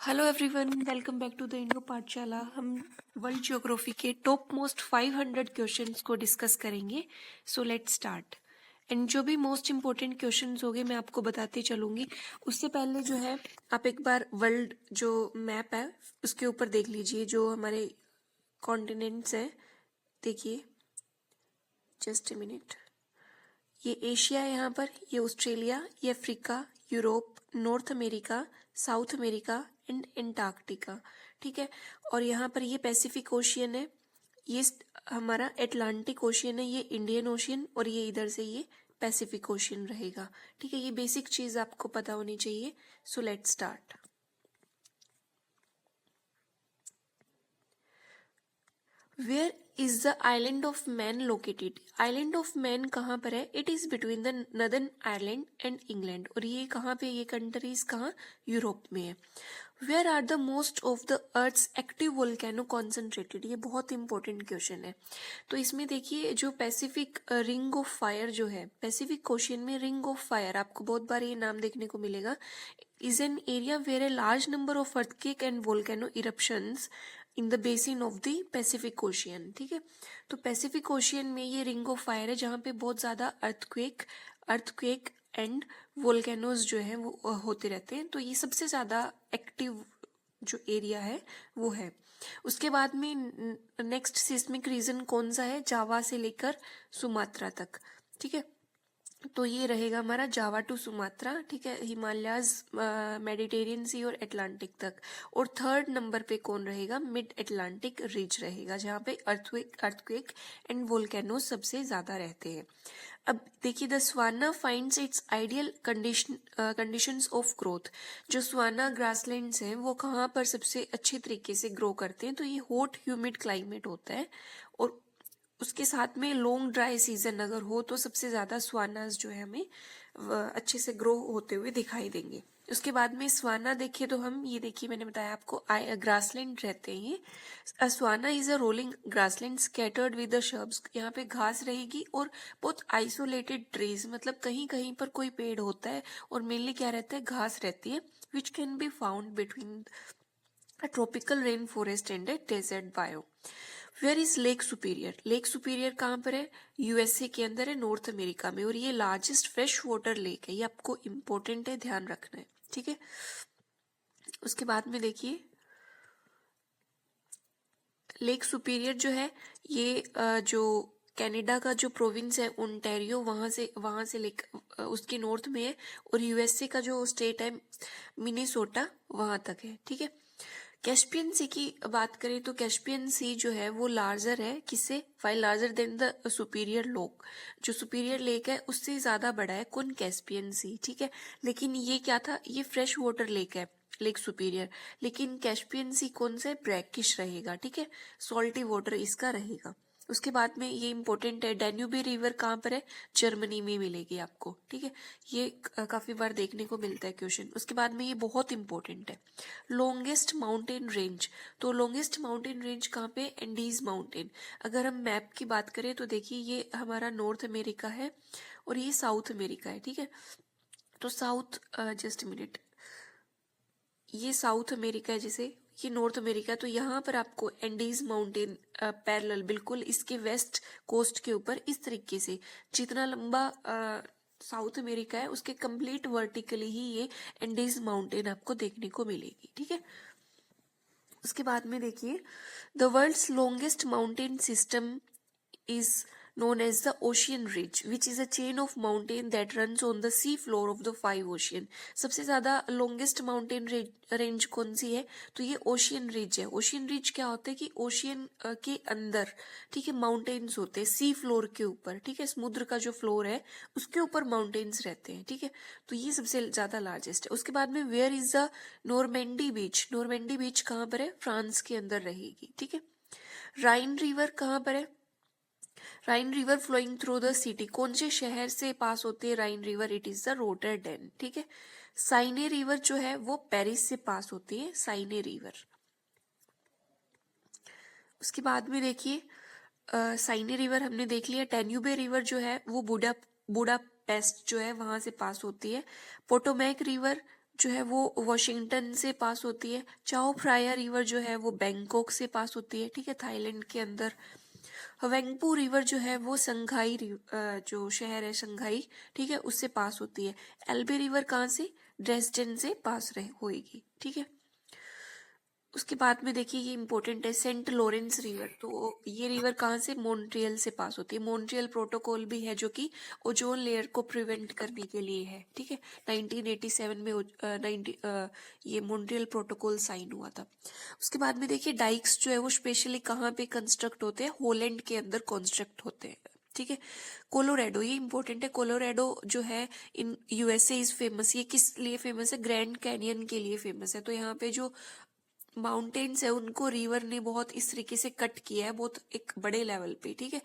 Hello everyone, welcome back to the Indo Pathshala. हम world geography के top most 500 questions को discuss करेंगे। So let's start. एंड जो भी मोस्ट इंपॉर्टेंट क्वेश्चंस होंगे मैं आपको बताती चलूंगी। उससे पहले जो है आप एक बार वर्ल्ड जो मैप है उसके ऊपर देख लीजिए, जो हमारे कॉन्टिनेंट्स हैं। देखिए, जस्ट ए मिनट। ये एशिया है, यहाँ पर ये ऑस्ट्रेलिया, ये Africa, Europe, north America, south America and Antarctica. ठीक है। और यहाँ पर ये पैसिफिक ओशियन है, ये हमारा एटलांटिक ओशियन है, ये इंडियन ओशियन, और ये इधर से ये पैसिफिक ओशियन रहेगा। ठीक है, ये बेसिक चीज आपको पता होनी चाहिए। So let's start. Where is the island of man located? Island of man कहाँ पर है? It is between the northern Ireland and England. और ये कहाँ पे, ये कंट्रीज कहाँ? यूरोप में है। Where are the most of the earth's active volcano concentrated? ये बहुत इंपॉर्टेंट क्वेश्चन है। तो इसमें देखिए, जो पैसिफिक रिंग ऑफ फायर जो है, पैसिफिक ओशियन में रिंग ऑफ फायर, आपको बहुत बार ये नाम देखने को मिलेगा, is an area where a large number of earthquake and volcano eruptions in the basin of the Pacific Ocean. ठीक है, तो पैसिफिक ओशियन में ये रिंग ऑफ फायर है जहाँ पे बहुत ज्यादा अर्थक्वेक एंड वोल्केनोज जो है वो होते रहते हैं। तो ये सबसे ज्यादा एक्टिव जो एरिया है वो है। उसके बाद में नेक्स्ट सिस्मिक रीजन कौन सा है? जावा से लेकर सुमात्रा तक। ठीक है, तो ये रहेगा हमारा जावा टू सुमात्रा। ठीक है, हिमालयाज, मेडिटेरियन सी और अटलांटिक तक। और थर्ड नंबर पे कौन रहेगा? मिड अटलांटिक रिज रहेगा, जहाँ पे अर्थक्वेक एंड वोल्केनो सबसे ज्यादा रहते हैं। अब देखिए, the sauna finds it's ideal conditions of growth. जो स्वाना ग्रासलैंड्स हैं वो कहाँ पर सबसे अच्छे तरीके से ग्रो करते हैं? तो ये हॉट ह्यूमिड क्लाइमेट होता है, और उसके साथ में लॉन्ग ड्राई सीजन अगर हो तो सबसे ज्यादा स्वानास जो है हमें अच्छे से ग्रो होते हुए दिखाई देंगे। उसके बाद में स्वाना देखिए, तो हम ये देखिए, मैंने बताया आपको ग्रासलैंड रहते हैं। Savanna is a rolling grassland scattered with the shrubs. यहाँ पे घास रहेगी और बहुत आइसोलेटेड ट्रीज, मतलब कहीं कहीं पर कोई पेड़ होता है और मेनली क्या रहता है? घास रहती है, which can be found between a tropical rainforest and a desert biome. Where is Lake Superior? Lake Superior कहाँ पर है? यूएसए के अंदर है, नॉर्थ अमेरिका में, और ये लार्जेस्ट फ्रेश वाटर लेक है। ये आपको इम्पोर्टेंट है, ध्यान रखना है। ठीक है, उसके बाद में देखिए, लेक सुपीरियर जो है ये जो कनाडा का जो प्रोविंस है ओंटारियो, वहां से लेक उसके नॉर्थ में है, और यूएसए का जो स्टेट है मिनेसोटा, वहां तक है। ठीक है, कैस्पियन सी की बात करें तो कैस्पियन सी जो है वो लार्जर है, किससे? File larger than the superior lake. जो सुपीरियर लेक है उससे ज्यादा बड़ा है कौन? कैस्पियन सी। ठीक है, लेकिन ये क्या था? ये फ्रेश वाटर लेक है, लेक सुपीरियर। लेकिन कैस्पियन सी कौन से? ब्रैकिश रहेगा। ठीक है, सॉल्टी वाटर इसका रहेगा। उसके बाद में ये इंपॉर्टेंट है, डैन्यूबी रिवर कहाँ पर है? जर्मनी में मिलेगी आपको। ठीक है, ये काफी बार देखने को मिलता है क्वेश्चन। उसके बाद में ये बहुत इंपॉर्टेंट है, लॉन्गेस्ट माउंटेन रेंज। तो लॉन्गेस्ट माउंटेन रेंज कहाँ पे? Andes mountain. अगर हम मैप की बात करें तो देखिए, ये हमारा नॉर्थ अमेरिका है और ये साउथ अमेरिका है। ठीक है, तो साउथ, जस्ट मिनट, ये साउथ अमेरिका है, जैसे ये नॉर्थ अमेरिका है, तो यहाँ पर आपको एंडीज माउंटेन पैरेलल बिल्कुल इसके वेस्ट कोस्ट के ऊपर इस तरीके से, जितना लंबा साउथ अमेरिका है उसके कंप्लीट वर्टिकली ही ये एंडीज माउंटेन आपको देखने को मिलेगी। ठीक है, उसके बाद में देखिए, the world's longest mountain system is known as the ocean ridge, which is a chain of mountain that runs on the sea floor of the 5 ocean. सबसे ज्यादा longest mountain range कौन सी है? तो ये ओशियन रिज है। Ocean ridge क्या होता है कि ओशियन के अंदर, ठीक है, माउंटेन्स होते हैं सी फ्लोर के ऊपर। ठीक है, समुद्र का जो फ्लोर है उसके ऊपर माउंटेन्स रहते हैं। ठीक है, तो ये सबसे ज्यादा लार्जेस्ट है। उसके बाद में where is the Normandy beach? Normandy beach कहाँ पर है? फ्रांस के अंदर रहेगी। ठीक है, राइन रिवर कहाँ पर है? Rhine river flowing through the city, कौन से शहर से पास होती है Rhine river? It is the Rotterdam. ठीक है, साइने रिवर जो है वो पेरिस से पास होती है, साइने रिवर। उसके बाद में देखिए, साइने रिवर हमने देख लिया। टैन्यूबे रिवर जो है वो बुडापेस्ट जो है वहां से पास होती है। पोटोमैक रिवर जो है वो वॉशिंगटन से पास होती है। चाओ फ्राया रिवर जो है वो बैंकॉक से पास होती है, ठीक है, थाईलैंड के अंदर। हवेंगपू रिवर जो है वो जो शहर है शंघाई, ठीक है, उससे पास होती है। एल्बे रिवर कहाँ से, ड्रेसडेन से पास रहे होएगी, ठीक है। उसके बाद में देखिए ये इंपॉर्टेंट है, सेंट लॉरेंस रिवर। तो ये रिवर कहाँ से, मॉन्ट्रियल से पास होती है। मॉन्ट्रियल प्रोटोकॉल भी है जो कि ओजोन लेयर को प्रिवेंट करने के लिए है, ठीक है। 1987 में ये मॉन्ट्रियल प्रोटोकॉल साइन हुआ था। उसके बाद में देखिए डाइक्स जो है वो स्पेशली कहाँ पे कंस्ट्रक्ट होते हैं, हॉलैंड के अंदर कंस्ट्रक्ट होते हैं, ठीक है। कोलोराडो, ये इंपॉर्टेंट है, कोलोराडो जो है इन यूएसए इज फेमस। ये किस लिए फेमस है, ग्रैंड कैनियन के लिए फेमस है। तो यहाँ पे जो माउंटेन्स है उनको रिवर ने बहुत इस तरीके से कट किया है, बहुत एक बड़े लेवल पे, ठीक है।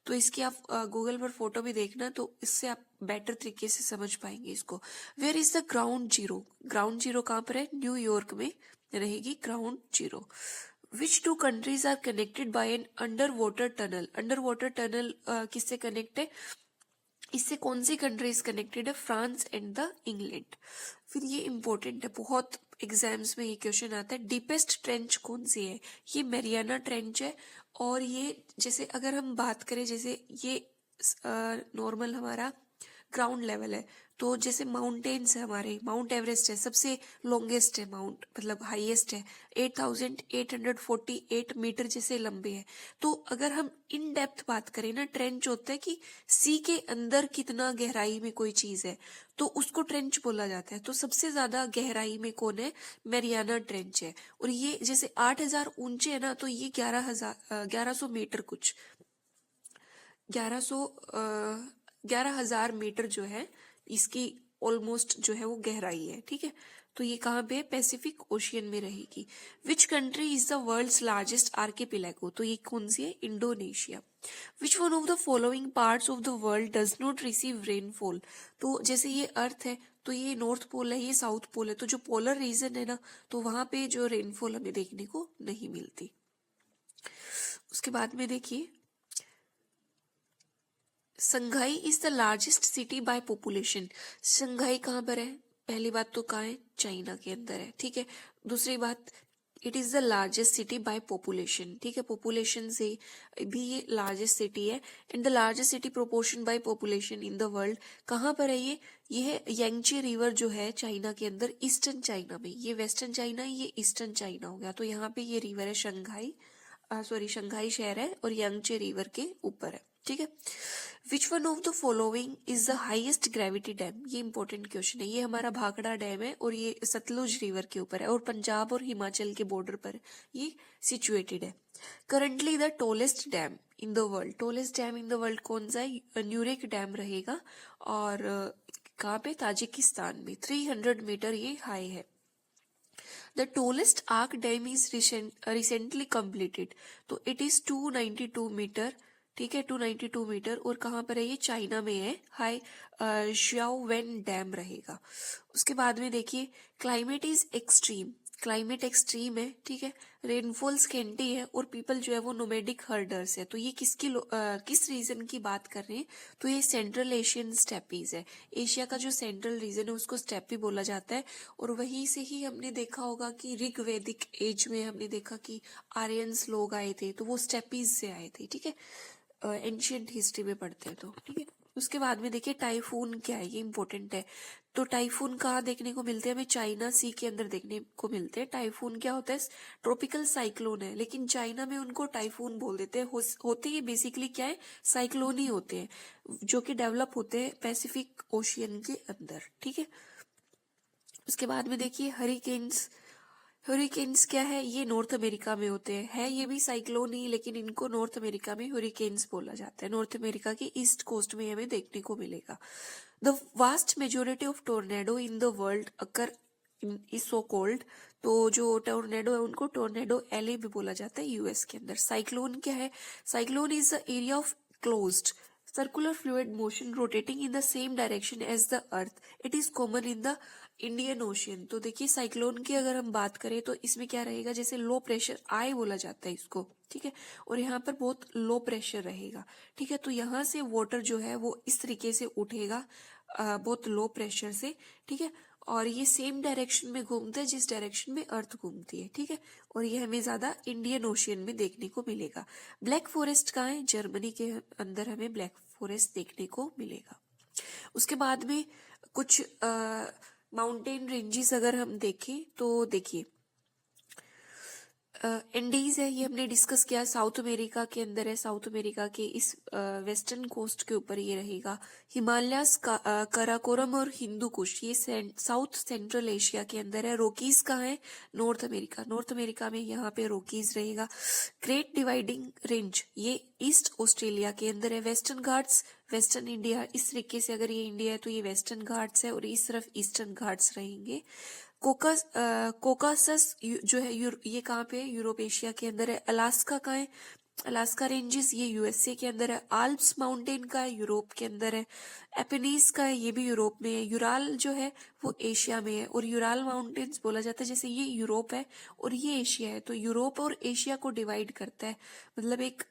तो इसकी आप गूगल पर फोटो भी देखना, तो इससे आप बेटर तरीके से समझ पाएंगे इसको। Where is the ground zero, ground zero कहाँ पर है, न्यूयॉर्क में रहेगी ground zero. Which two countries are connected by an under water tunnel, under water tunnel किससे कनेक्ट है, इससे कौन सी कंट्रीज कनेक्टेड है, फ्रांस एंड द इंग्लैंड। फिर ये इंपॉर्टेंट है, बहुत एग्जाम्स में ये क्वेश्चन आता है, डीपेस्ट ट्रेंच कौन सी है, ये मैरियाना ट्रेंच है। और ये जैसे अगर हम बात करें, जैसे ये नॉर्मल हमारा ग्राउंड लेवल है, तो जैसे माउंटेन्स है हमारे, माउंट एवरेस्ट है सबसे लॉन्गेस्ट है, माउंट मतलब हाईएस्ट है, 8848 मीटर जैसे लंबे है। तो अगर हम इन डेप्थ बात करें ना, ट्रेंच होता है कि सी के अंदर कितना गहराई में कोई चीज है, तो उसको ट्रेंच बोला जाता है। तो सबसे ज्यादा गहराई में कौन है, मैरियाना ट्रेंच है। और ये जैसे 8000 ऊंचे है ना, तो ये 1100 मीटर, कुछ 11,000 मीटर जो है इसकी ऑलमोस्ट जो है वो गहराई है, ठीक है। तो ये कहाँ पे है, पैसिफिक ओशियन में रहेगी। Which country is the world's largest archipelago, तो ये कौन सी है, Indonesia. Which one of the following parts of the world does not receive rainfall, तो जैसे ये अर्थ है तो ये नॉर्थ पोल है, ये साउथ पोल है, तो जो पोलर रीजन है ना, तो वहां पे जो रेनफॉल हमें देखने को नहीं मिलती। उसके बाद में देखिए, Shanghai is the largest city by population. Shanghai कहाँ पर है, पहली बात तो कहाँ है, चाइना के अंदर है, ठीक है। दूसरी बात, it is the largest city by population, ठीक है, पॉपुलेशन से भी ये लार्जेस्ट सिटी है। And the largest city proportion by population in the world कहाँ पर है, ये है यांगची रिवर जो है चाइना के अंदर, ईस्टर्न चाइना में। ये वेस्टर्न चाइना है, ये ईस्टर्न चाइना हो गया। तो यहाँ पे ये रिवर है शंघाई शहर है और यांगचे रिवर के ऊपर है, ठीक है। Which one of the following is the highest gravity dam, ये इंपॉर्टेंट क्वेश्चन है। ये हमारा भाखड़ा डैम है और ये सतलुज रिवर के ऊपर है और पंजाब और हिमाचल के बॉर्डर पर ये सिचुएटेड है। Currently the tallest dam in the world, tallest dam in the world कौन सा है, न्यूरेक डैम रहेगा। और कहाँ पे, ताजिकिस्तान में, 300 मीटर ये हाई है। The tallest arc dam is recently completed, तो it is 292 मीटर, ठीक है, 292 मीटर। और कहाँ पर है, ये चाइना में है, हाई श्याओवेन डैम रहेगा। उसके बाद में देखिए, climate is extreme, climate extreme है, ठीक है। रेनफॉल स्केंटी है और पीपल जो है वो नोमेडिक हर्डर्स है। तो ये किस रीजन की बात कर रहे हैं, तो ये सेंट्रल एशियन स्टेपीज है। एशिया का जो सेंट्रल रीजन है उसको स्टेपी बोला जाता है। और वहीं से ही हमने देखा होगा कि ऋग्वैदिक एज में हमने देखा कि आर्यंस लोग आए थे, तो वो स्टेपीज से आए थे, ठीक है, एंशियंट हिस्ट्री में पढ़ते हैं तो, ठीक है। उसके बाद में देखिए टाइफून क्या है, ये इंपॉर्टेंट है। तो टाइफून कहाँ देखने को मिलते हैं, हमें चाइना सी के अंदर देखने को मिलते हैं। टाइफून क्या होता है, ट्रॉपिकल साइक्लोन है, लेकिन चाइना में उनको टाइफून बोल देते हैं। होते ये बेसिकली क्या है, साइक्लोन ही होते हैं जो कि डेवलप होते हैं पैसिफिक ओशियन के अंदर, ठीक है। उसके बाद में देखिए हरिकेन्स, हरिकेन्स क्या है, ये नॉर्थ अमेरिका में होते हैं, है ये भी साइक्लोन ही, लेकिन इनको नॉर्थ अमेरिका में हरिकेन्स बोला जाता है। नॉर्थ अमेरिका के ईस्ट कोस्ट में हमें देखने को मिलेगा। The vast majority of tornado in the world occur is so cold, तो जो टोर्नेडो है उनको टोर्नेडो एले भी बोला जाता है यूएस के अंदर। साइक्लोन क्या है, cyclone is the area of closed circular fluid motion rotating in the same direction as the earth. It is common in the Indian ocean. तो देखिए साइक्लोन की अगर हम बात करें तो इसमें क्या रहेगा, जैसे लो प्रेशर आई बोला जाता है इसको, ठीक है, और यहाँ पर बहुत लो प्रेशर रहेगा, ठीक है। तो यहाँ से वाटर जो है वो इस तरीके से उठेगा बहुत लो प्रेशर से, ठीक है। और ये सेम डायरेक्शन में घूमता है जिस डायरेक्शन में अर्थ घूमती है, ठीक है। और ये हमें ज्यादा इंडियन ओशियन में देखने को मिलेगा। ब्लैक फॉरेस्ट कहाँ है? जर्मनी के अंदर हमें ब्लैक फॉरेस्ट देखने को मिलेगा। उसके बाद में कुछ माउंटेन रेंजेस अगर हम देखें तो देखिए, एंडीज है, ये हमने डिस्कस किया, साउथ अमेरिका के अंदर है। साउथ अमेरिका के इस वेस्टर्न कोस्ट के ऊपर ये रहेगा। हिमालयस कराकोरम और हिंदू कुश, ये साउथ सेंट्रल एशिया के अंदर है। रोकीज कहाँ है? North America. नॉर्थ अमेरिका में यहाँ पे रोकीज रहेगा। ग्रेट डिवाइडिंग रेंज ये ईस्ट ऑस्ट्रेलिया के अंदर है। वेस्टर्न घाट्स वेस्टर्न इंडिया, इस तरीके से अगर ये इंडिया है तो ये वेस्टर्न घाट्स है और इस तरफ ईस्टर्न घाट्स रहेंगे। कोकासस जो है ये कहाँ पे है? यूरोप एशिया के अंदर है। अलास्का का है, अलास्का रेंजेस ये यूएसए के अंदर है। आल्प्स माउंटेन का है, यूरोप के अंदर है। एपिनीज का है, ये भी यूरोप में है। यूराल जो है वो एशिया में है। और यूराल माउंटेन्स बोला जाता है, जैसे ये यूरोप है और ये एशिया है, तो यूरोप और एशिया को डिवाइड करता है, मतलब एक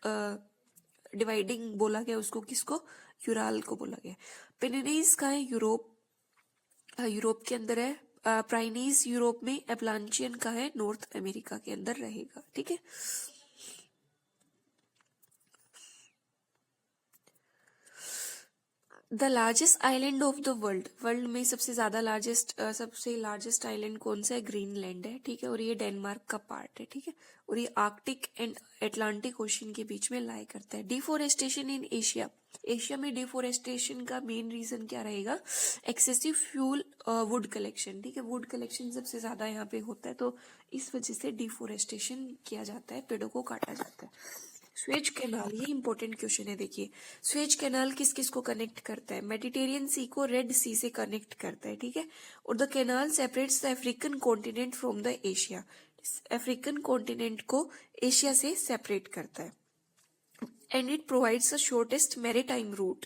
डिवाइडिंग बोला गया उसको, किसको? यूराल को बोला गया। पेनिनीज का है, यूरोप के अंदर है। प्राइनीज यूरोप में, एपलांचियन का है, नॉर्थ अमेरिका के अंदर रहेगा, ठीक है। The largest island of the world में सबसे लार्जेस्ट आइलैंड कौन सा है? ग्रीनलैंड है, ठीक है। और ये डेनमार्क का पार्ट है, ठीक है। और ये आर्कटिक एंड अटलांटिक ओशन के बीच में लाई करता है। डिफोरेस्टेशन इन एशिया, एशिया में डिफोरेस्टेशन का मेन रीजन क्या रहेगा? एक्सेसिव फ्यूल वुड कलेक्शन, ठीक है। वुड कलेक्शन सबसे ज्यादा यहाँ पे होता है, तो इस वजह से डिफोरेस्टेशन किया जाता है, पेड़ों को काटा जाता है। स्वेज कैनाल, ये इंपॉर्टेंट क्वेश्चन है, देखिए। स्वेज कैनाल किस किस को कनेक्ट करता है? मेडिटेरियन सी को रेड सी से कनेक्ट करता है, ठीक है। और the canal separates the African continent from the Asia, African continent को एशिया से सेपरेट करता है। And it provides the shortest maritime route,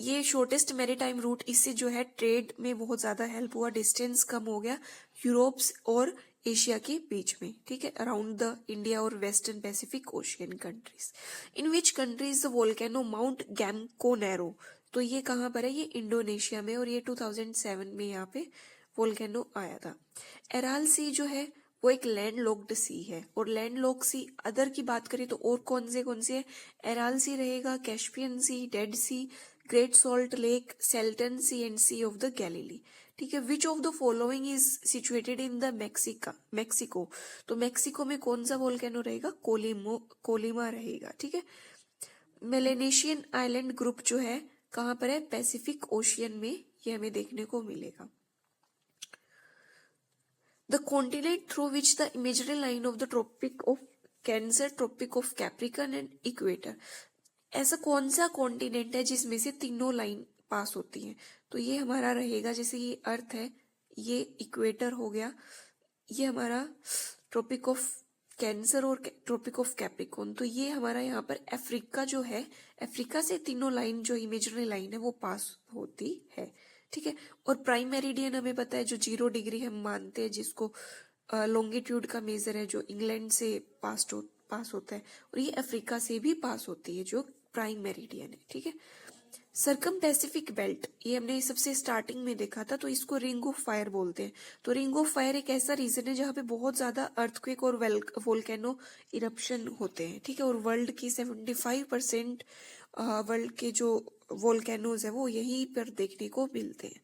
ये शॉर्टेस्ट मैरीटाइम रूट, इससे जो है ट्रेड में बहुत ज्यादा हेल्प हुआ, डिस्टेंस कम हो गया यूरोप और एशिया के बीच में, ठीक है, अराउंड द इंडिया और western Pacific Ocean countries. In which countries the volcano Mount Gamkonora, तो ये कहाँ पर है? ये इंडोनेशिया में, और ये 2007 में यहाँ पे वोल्केनो आया था। एराल सी जो है वो एक लैंड लॉक्ड सी है, और लैंड लॉक सी अदर की बात करें तो और कौन से है? एराल सी रहेगा, Caspian Sea, Dead Sea, Great Salt Lake, Salton Sea and Sea of the Galilee, ठीक है। Which of the following is situated in the Mexico, तो मैक्सिको में कौन सा वोल्केनो रहेगा? कोलिमा रहेगा, ठीक है। मेलेनेशियन आइलैंड ग्रुप जो है कहाँ पर है? पैसिफिक ओशियन में, ये हमें देखने को मिलेगा। The continent through which the imaginary line of the Tropic of Cancer, Tropic of Capricorn and Equator, ऐसा कौन सा कॉन्टिनेंट है जिसमें से तीनों लाइन पास होती हैं? तो ये हमारा रहेगा, जैसे ये अर्थ है, ये इक्वेटर हो गया, ये हमारा ट्रॉपिक ऑफ कैंसर और ट्रॉपिक ऑफ कैप्रिकॉर्न, तो ये हमारा यहाँ पर अफ्रीका जो है, अफ्रीका से तीनों लाइन जो इमेजिनरी लाइन है वो पास होती है, ठीक है। और प्राइम मेरिडियन हमें पता है, जो 0 डिग्री हम मानते हैं, जिसको लॉन्गिट्यूड का मेजर है, जो इंग्लैंड से पास होता है, और ये अफ्रीका से भी पास होती है, जो प्राइम मेरिडियन है, ठीक है। सर्कम पैसिफिक बेल्ट, ये हमने सबसे स्टार्टिंग में देखा था, तो इसको रिंग ऑफ फायर बोलते हैं। तो रिंग ऑफ फायर एक ऐसा रीजन है जहाँ पे बहुत ज्यादा अर्थक्वेक और वोल्केनो इरप्शन होते हैं, ठीक है। और वर्ल्ड की 75% वर्ल्ड के जो वोल्केनोज है वो यहीं पर देखने को मिलते हैं।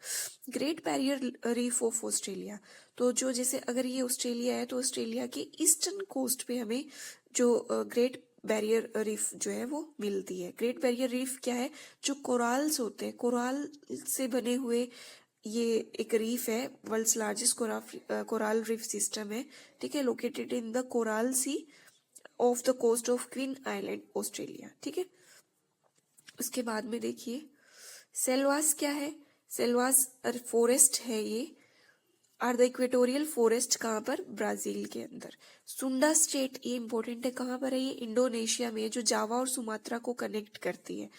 Great barrier reef of Australia, तो जो जैसे अगर ये ऑस्ट्रेलिया है, तो ऑस्ट्रेलिया के ईस्टर्न कोस्ट पे हमें जो ग्रेट बैरियर रीफ जो है वो मिलती है। ग्रेट बैरियर रीफ क्या है? जो कोराल्स होते हैं, कोराल से बने हुए ये एक रीफ है, world's largest coral reef system है, ठीक है, located in the Coral Sea of the coast of Queensland, Australia, ठीक है। उसके बाद में देखिए सेल्वास क्या है? सेल्वास फॉरेस्ट है, ये आर द इक्वेटोरियल फॉरेस्ट, कहाँ पर? ब्राजील के अंदर। सुंडा स्टेट, ये इंपॉर्टेंट है, कहाँ पर है? ये इंडोनेशिया में, जो जावा और सुमात्रा को कनेक्ट करती है,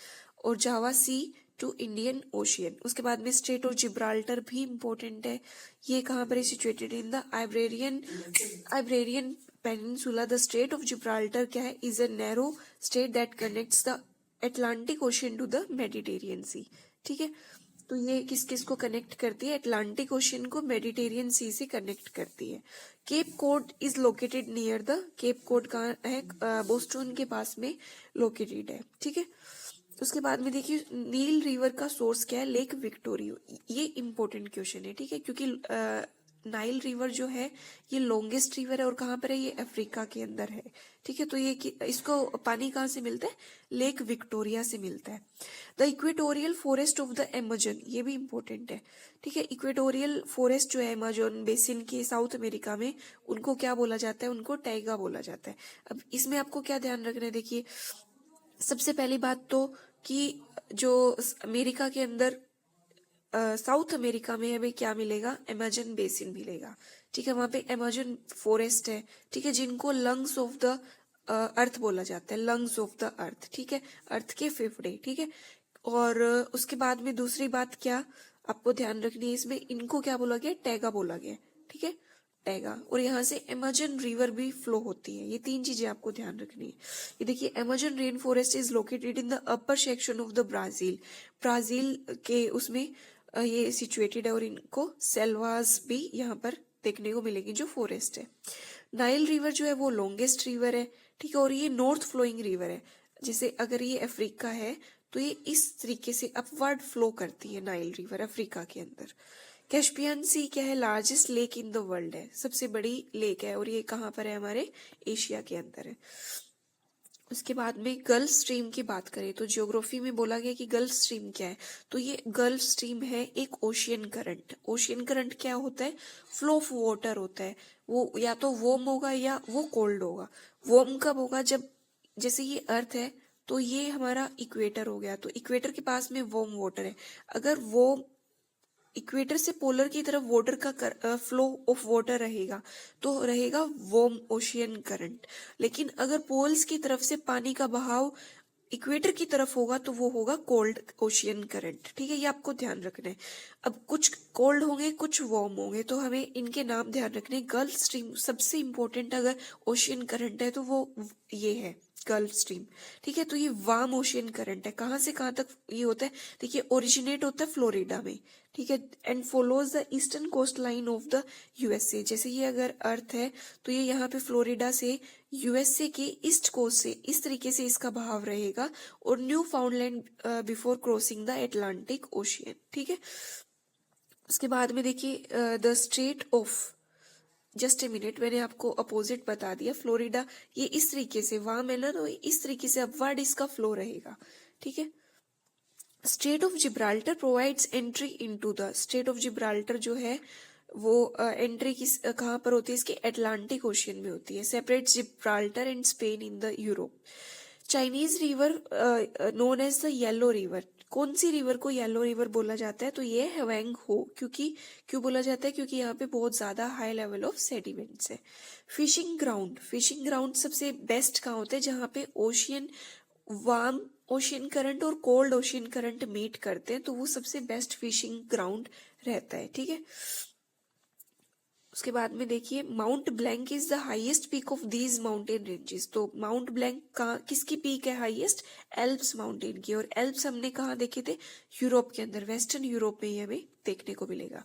और Java Sea to Indian Ocean. उसके बाद में स्टेट ऑफ जिब्राल्टर भी इंपॉर्टेंट है, ये कहाँ पर है? Situated in the Iberian Peninsula. The state of Gibraltar क्या है? Is a narrow state that connects the Atlantic Ocean to the Mediterranean Sea, ठीक है। तो ये किस किस को कनेक्ट करती है, अटलांटिक ओशियन को मेडिटेरियन सी से कनेक्ट करती है। Cape Cod is located near the, Cape Cod कहाँ है, बोस्टन के पास में लोकेटेड है, ठीक है। उसके बाद में देखिए नील रिवर का सोर्स क्या है, लेक विक्टोरिया, ये इंपॉर्टेंट क्वेश्चन है, ठीक है, क्योंकि नाइल रिवर जो है ये लॉन्गेस्ट रिवर है और कहाँ पर है, ये अफ्रीका के अंदर है, ठीक है। तो ये इसको पानी कहाँ से मिलता है, लेक विक्टोरिया से मिलता है। The equatorial forest of the Amazon, ये भी इंपॉर्टेंट है, ठीक है। इक्वेटोरियल फॉरेस्ट जो है अमेजोन बेसिन के साउथ अमेरिका में, उनको क्या बोला जाता है, उनको टैगा बोला जाता है। अब इसमें आपको क्या ध्यान रखना है, देखिए सबसे पहली बात तो कि जो अमेरिका के अंदर साउथ अमेरिका में हमें क्या मिलेगा, अमेजन बेसिन मिलेगा, ठीक है। वहां पे अमेजन फॉरेस्ट है, ठीक है, जिनको लंग्स ऑफ द अर्थ बोला जाता है, लंग्स ऑफ द अर्थ, ठीक है, अर्थ के फेफड़े, ठीक है। और उसके बाद में दूसरी बात क्या आपको ध्यान रखनी है, इसमें इनको क्या बोला गया, टैगा बोला गया, ठीक है, टैगा। और यहाँ से अमेजन रिवर भी फ्लो होती है, ये तीन चीजें आपको ध्यान रखनी है। ये देखिए Amazon rain forest is located in the upper section of the Brazil, Brazil के उसमें ये सिचुएटेड है, और इनको सेल्वास भी यहाँ पर देखने को मिलेगी जो फॉरेस्ट है। नाइल रिवर जो है वो लॉन्गेस्ट रिवर है, ठीक है, और ये नॉर्थ फ्लोइंग रिवर है। जैसे अगर ये अफ्रीका है तो ये इस तरीके से अपवर्ड फ्लो करती है नाइल रिवर अफ्रीका के अंदर। कैस्पियन सी क्या है, largest lake in the world है, सबसे बड़ी लेक है, और ये कहाँ पर है, हमारे एशिया के अंदर है। उसके बाद में गल्फ स्ट्रीम की बात करें तो ज्योग्राफी में बोला गया कि गल्फ स्ट्रीम क्या है, तो ये गल्फ स्ट्रीम है एक ओशियन करंट। ओशियन करंट क्या होता है, फ्लो ऑफ वाटर होता है, वो या तो वार्म होगा या वो कोल्ड होगा। वार्म कब होगा, जब जैसे ये अर्थ है तो ये हमारा इक्वेटर हो गया, तो इक्वेटर के पास में वार्म वाटर है, अगर वो इक्वेटर से पोलर की तरफ वाटर का फ्लो ऑफ वाटर रहेगा तो रहेगा वार्म ओशियन करंट। लेकिन अगर पोल्स की तरफ से पानी का बहाव इक्वेटर की तरफ होगा तो वो होगा कोल्ड ओशियन करंट, ठीक है, ये आपको ध्यान रखना है। अब कुछ कोल्ड होंगे कुछ वार्म होंगे, तो हमें इनके नाम ध्यान रखने। गल्फ स्ट्रीम सबसे इंपॉर्टेंट अगर ओशियन करंट है तो वो ये है गल्फ स्ट्रीम, ठीक है। तो ये वार्म ओशियन करंट है, कहाँ से कहाँ तक ये होता है, देखिए ओरिजिनेट होता है फ्लोरिडा में, ठीक है, and follows the eastern coast line of the USA. जैसे ये अगर अर्थ है तो ये यहाँ पे फ्लोरिडा से यूएसए के ईस्ट कोस्ट से इस तरीके से इसका बहाव रहेगा, और new फाउंडलैंड before crossing the Atlantic ocean, ठीक है। उसके बाद में देखिए the straight of, just a minute, मैंने आपको अपोजिट बता दिया, फ्लोरिडा ये इस तरीके से वार्म है ना, तो इस तरीके से अपवर्ड इसका फ्लो रहेगा, ठीक है। Straight of Gibraltar provides entry into the, straight of Gibraltar जो है वो एंट्री किस कहाँ पर होती है, इसके अटलांटिक ओशियन में होती है, separates Gibraltar and Spain in the Europe. Chinese river known as the Yellow River, कौन सी रिवर को येलो रिवर बोला जाता है, तो ये हैवेंग हो, क्योंकि क्यों बोला जाता है, क्योंकि यहाँ पे बहुत ज्यादा हाई लेवल ऑफ सेडिमेंट्स है। फिशिंग ग्राउंड, फिशिंग ग्राउंड सबसे बेस्ट कहाँ होते हैं, जहाँ पे ओशियन वार्म ओशियन करंट और कोल्ड ओशियन करंट मीट करते हैं, तो वो सबसे बेस्ट फिशिंग ग्राउंड रहता है, ठीक है। उसके बाद में देखिए mount blank is the highest peak of these mountain ranges, तो माउंट ब्लैंक कहाँ किसकी पीक है हाईएस्ट, एल्प्स माउंटेन की, और एल्प्स हमने कहाँ देखे थे, यूरोप के अंदर, वेस्टर्न यूरोप में ही हमें देखने को मिलेगा।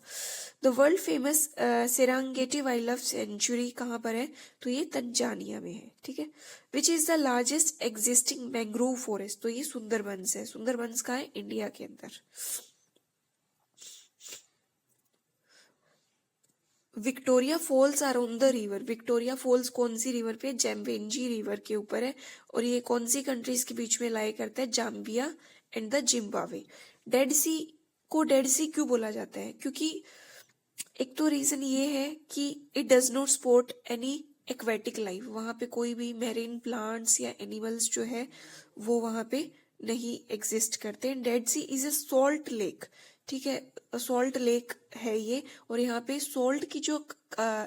The world famous Serengeti wild life sanctuary कहाँ पर है, तो ये तंजानिया में है, ठीक है। विच is the largest existing mangrove forest, तो ये सुंदरबंस है, सुंदरबंस का है इंडिया के अंदर। Victoria Falls are on the river, Victoria Falls कौन सी रिवर पे, जैम्बेंजी रिवर के ऊपर है, और ये कौन सी कंट्रीज के बीच में लाई करता है, Zambia and the Zimbabwe. Dead Sea को डेड सी क्यों बोला जाता है, क्योंकि एक तो रीजन ये है कि it does not support any aquatic life, वहां पे कोई भी मेरीन प्लांट्स या एनिमल्स जो है वो वहां पे नहीं एग्जिस्ट करते। Dead Sea is a salt lake, ठीक है, सॉल्ट लेक है ये, और यहाँ पे सॉल्ट की जो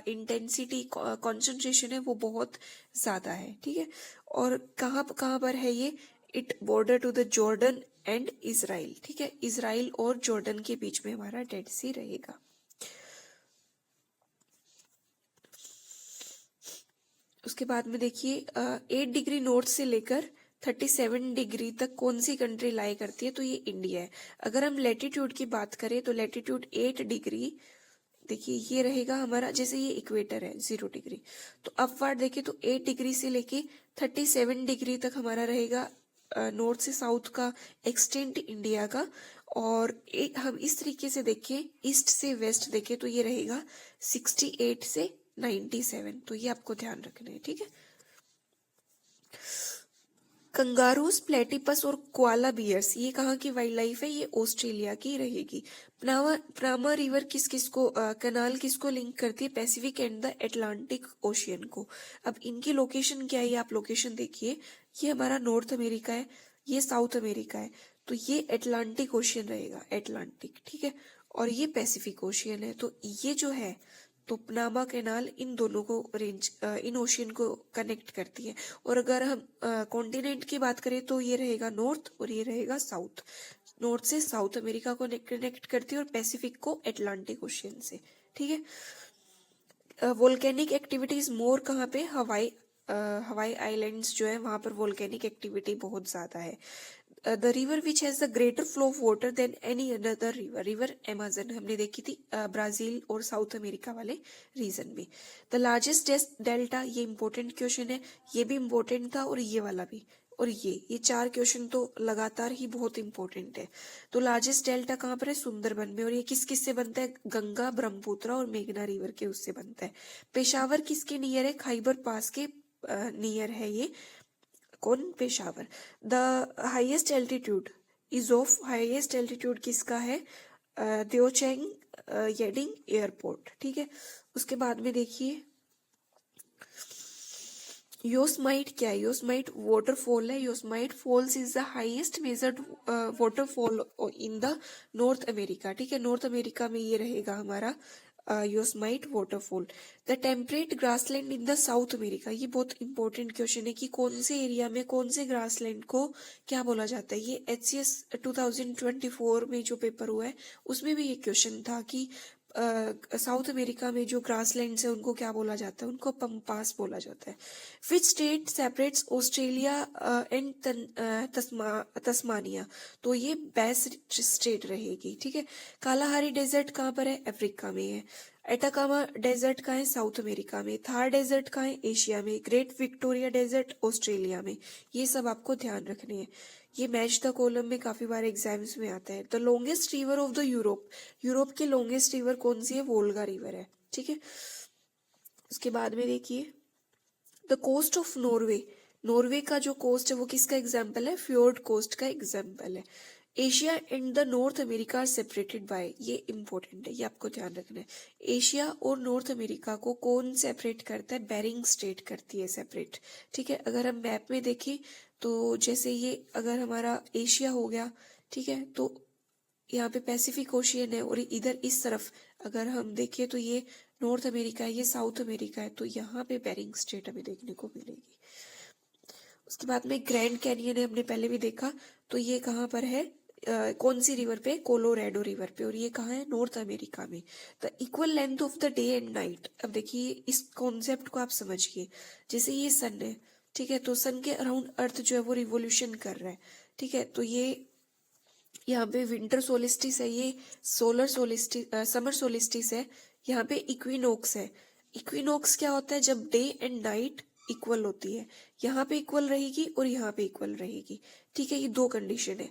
इंटेंसिटी कॉन्सेंट्रेशन है वो बहुत ज्यादा है, ठीक है। और कहाँ कहाँ पर है ये, it border to the Jordan and Israel, ठीक है, इजराइल और जॉर्डन के बीच में हमारा डेड सी रहेगा। उसके बाद में देखिए 8 डिग्री नॉर्थ से लेकर 37 डिग्री तक कौन सी कंट्री लाई करती है, तो ये इंडिया है। अगर हम लैटिट्यूड की बात करें तो लैटिट्यूड 8 डिग्री, देखिए ये रहेगा हमारा, जैसे ये इक्वेटर है 0 डिग्री, तो अपवर्ड देखें तो 8 डिग्री से लेके 37 डिग्री तक हमारा रहेगा नॉर्थ से साउथ का एक्सटेंट इंडिया का। और हम इस तरीके से देखें, ईस्ट से वेस्ट देखें तो ये रहेगा 68 से 97, तो ये आपको ध्यान रखना है, ठीक है। कंगारूस, प्लेटिपस और कोआला बियर्स, ये कहाँ की वाइल्ड लाइफ है, ये ऑस्ट्रेलिया की रहेगी। पनामा रिवर किस किस को कनाल किसको लिंक करती है, Pacific and the Atlantic Ocean को। अब इनकी लोकेशन क्या है, ये आप लोकेशन देखिए, ये हमारा नॉर्थ अमेरिका है, ये साउथ अमेरिका है, तो ये एटलांटिक ओशियन रहेगा, एटलांटिक, ठीक है, और ये पैसिफिक ओशियन है। तो ये जो है, तो पनामा कैनाल इन दोनों को इन ओशियन को कनेक्ट करती है। और अगर हम कॉन्टिनेंट की बात करें तो ये रहेगा नॉर्थ और ये रहेगा साउथ। नॉर्थ से साउथ अमेरिका को कनेक्ट करती है और पैसिफिक को एटलांटिक ओशियन से, ठीक है। वोल्केनिक एक्टिविटीज मोर कहाँ पे, हवाई आइलैंड्स जो है वहां पर वोल्केनिक एक्टिविटी बहुत ज्यादा है। The river which has the greater flow of water than any another river, river Amazon हमने देखी थी ब्राजील और साउथ अमेरिका वाले रीजन में। द लार्जेस्ट डेल्टा, ये इंपॉर्टेंट क्वेश्चन है, ये भी इंपॉर्टेंट था और ये वाला भी, और ये 4 क्वेश्चन तो लगातार ही बहुत इंपॉर्टेंट है। तो लार्जेस्ट डेल्टा कहाँ पर है, सुंदरबन में, और ये किस किस से बनता है, गंगा, ब्रह्मपुत्र और मेघना रिवर के उससे बनता है। पेशावर किसके नियर है, खाइबर पास के नियर है ये, कौन, Peshawar. The highest altitude is of, highest altitude किसका है, द्योचैंग येडिंग एयरपोर्ट, ठीक है। उसके बाद में देखिए योसमाइट क्या है, योसमाइट वाटरफॉल है, Yosemite Falls is the highest measured waterfall in the North America, ठीक है, नॉर्थ अमेरिका में ये रहेगा हमारा Yosemite waterfall. The temperate grassland in the South America, ये बहुत इंपॉर्टेंट क्वेश्चन है कि कौन से एरिया में कौन से ग्रासलैंड को क्या बोला जाता है। ये HCS 2024 में जो पेपर हुआ है उसमें भी ये क्वेश्चन था कि साउथ अमेरिका में जो ग्रासलैंड्स है उनको क्या बोला जाता है, उनको पम्पास बोला जाता है। Which state separates Australia and Tasmania, तो ये बेस्ट स्टेट रहेगी, ठीक है। कालाहारी डेजर्ट कहाँ पर है, अफ्रीका में है। एटाकामा डेजर्ट कहाँ है, साउथ अमेरिका में। थार डेजर्ट कहाँ है, एशिया में। ग्रेट विक्टोरिया डेजर्ट ऑस्ट्रेलिया में। ये सब आपको ध्यान रखने हैं, ये मैच द कॉलम में काफी बार एग्जाम्स में आता है। The longest river of the Europe, Europe की लॉन्गेस्ट रिवर कौन सी है, वोल्गा रिवर है, ठीक है। उसके बाद में देखिए the coast of Norway, Norway का जो कोस्ट है वो किसका एग्जाम्पल है, फ्योर्ड कोस्ट का एग्जाम्पल है। Asia and the North America are separated by, ये इंपॉर्टेंट है, ये आपको ध्यान रखना है। एशिया और नॉर्थ अमेरिका को कौन सेपरेट करता है, बेरिंग स्टेट करती है सेपरेट, ठीक है। अगर हम मैप में देखें तो जैसे ये अगर हमारा एशिया हो गया, ठीक है, तो यहाँ पे पैसिफिक ओशियन है, और इधर इस तरफ अगर हम देखें तो ये नॉर्थ अमेरिका है, ये साउथ अमेरिका है, तो यहाँ पे बेरिंग स्टेट हमें देखने को मिलेगी। उसके बाद में ग्रैंड कैनियन है, हमने पहले भी देखा, तो ये कहाँ पर है, कौन सी रिवर पे, कोलोराडो रिवर पे, और ये कहाँ है, नॉर्थ अमेरिका में। The equal length of the day and night, अब देखिए इस कॉन्सेप्ट को आप समझिए, जैसे ये सन है, ठीक है, तो सन के अराउंड अर्थ जो है वो रिवोल्यूशन कर रहा है, ठीक है, तो ये यहाँ पे विंटर सोलिस्टिस है, ये सोलर सोलिस्टिस, समर सोलिस्टिस है, यहाँ पे इक्विनोक्स है। इक्विनोक्स क्या होता है, जब डे एंड नाइट इक्वल होती है, यहाँ पे इक्वल रहेगी और यहाँ पे इक्वल रहेगी, ठीक है, ये 2 कंडीशन है।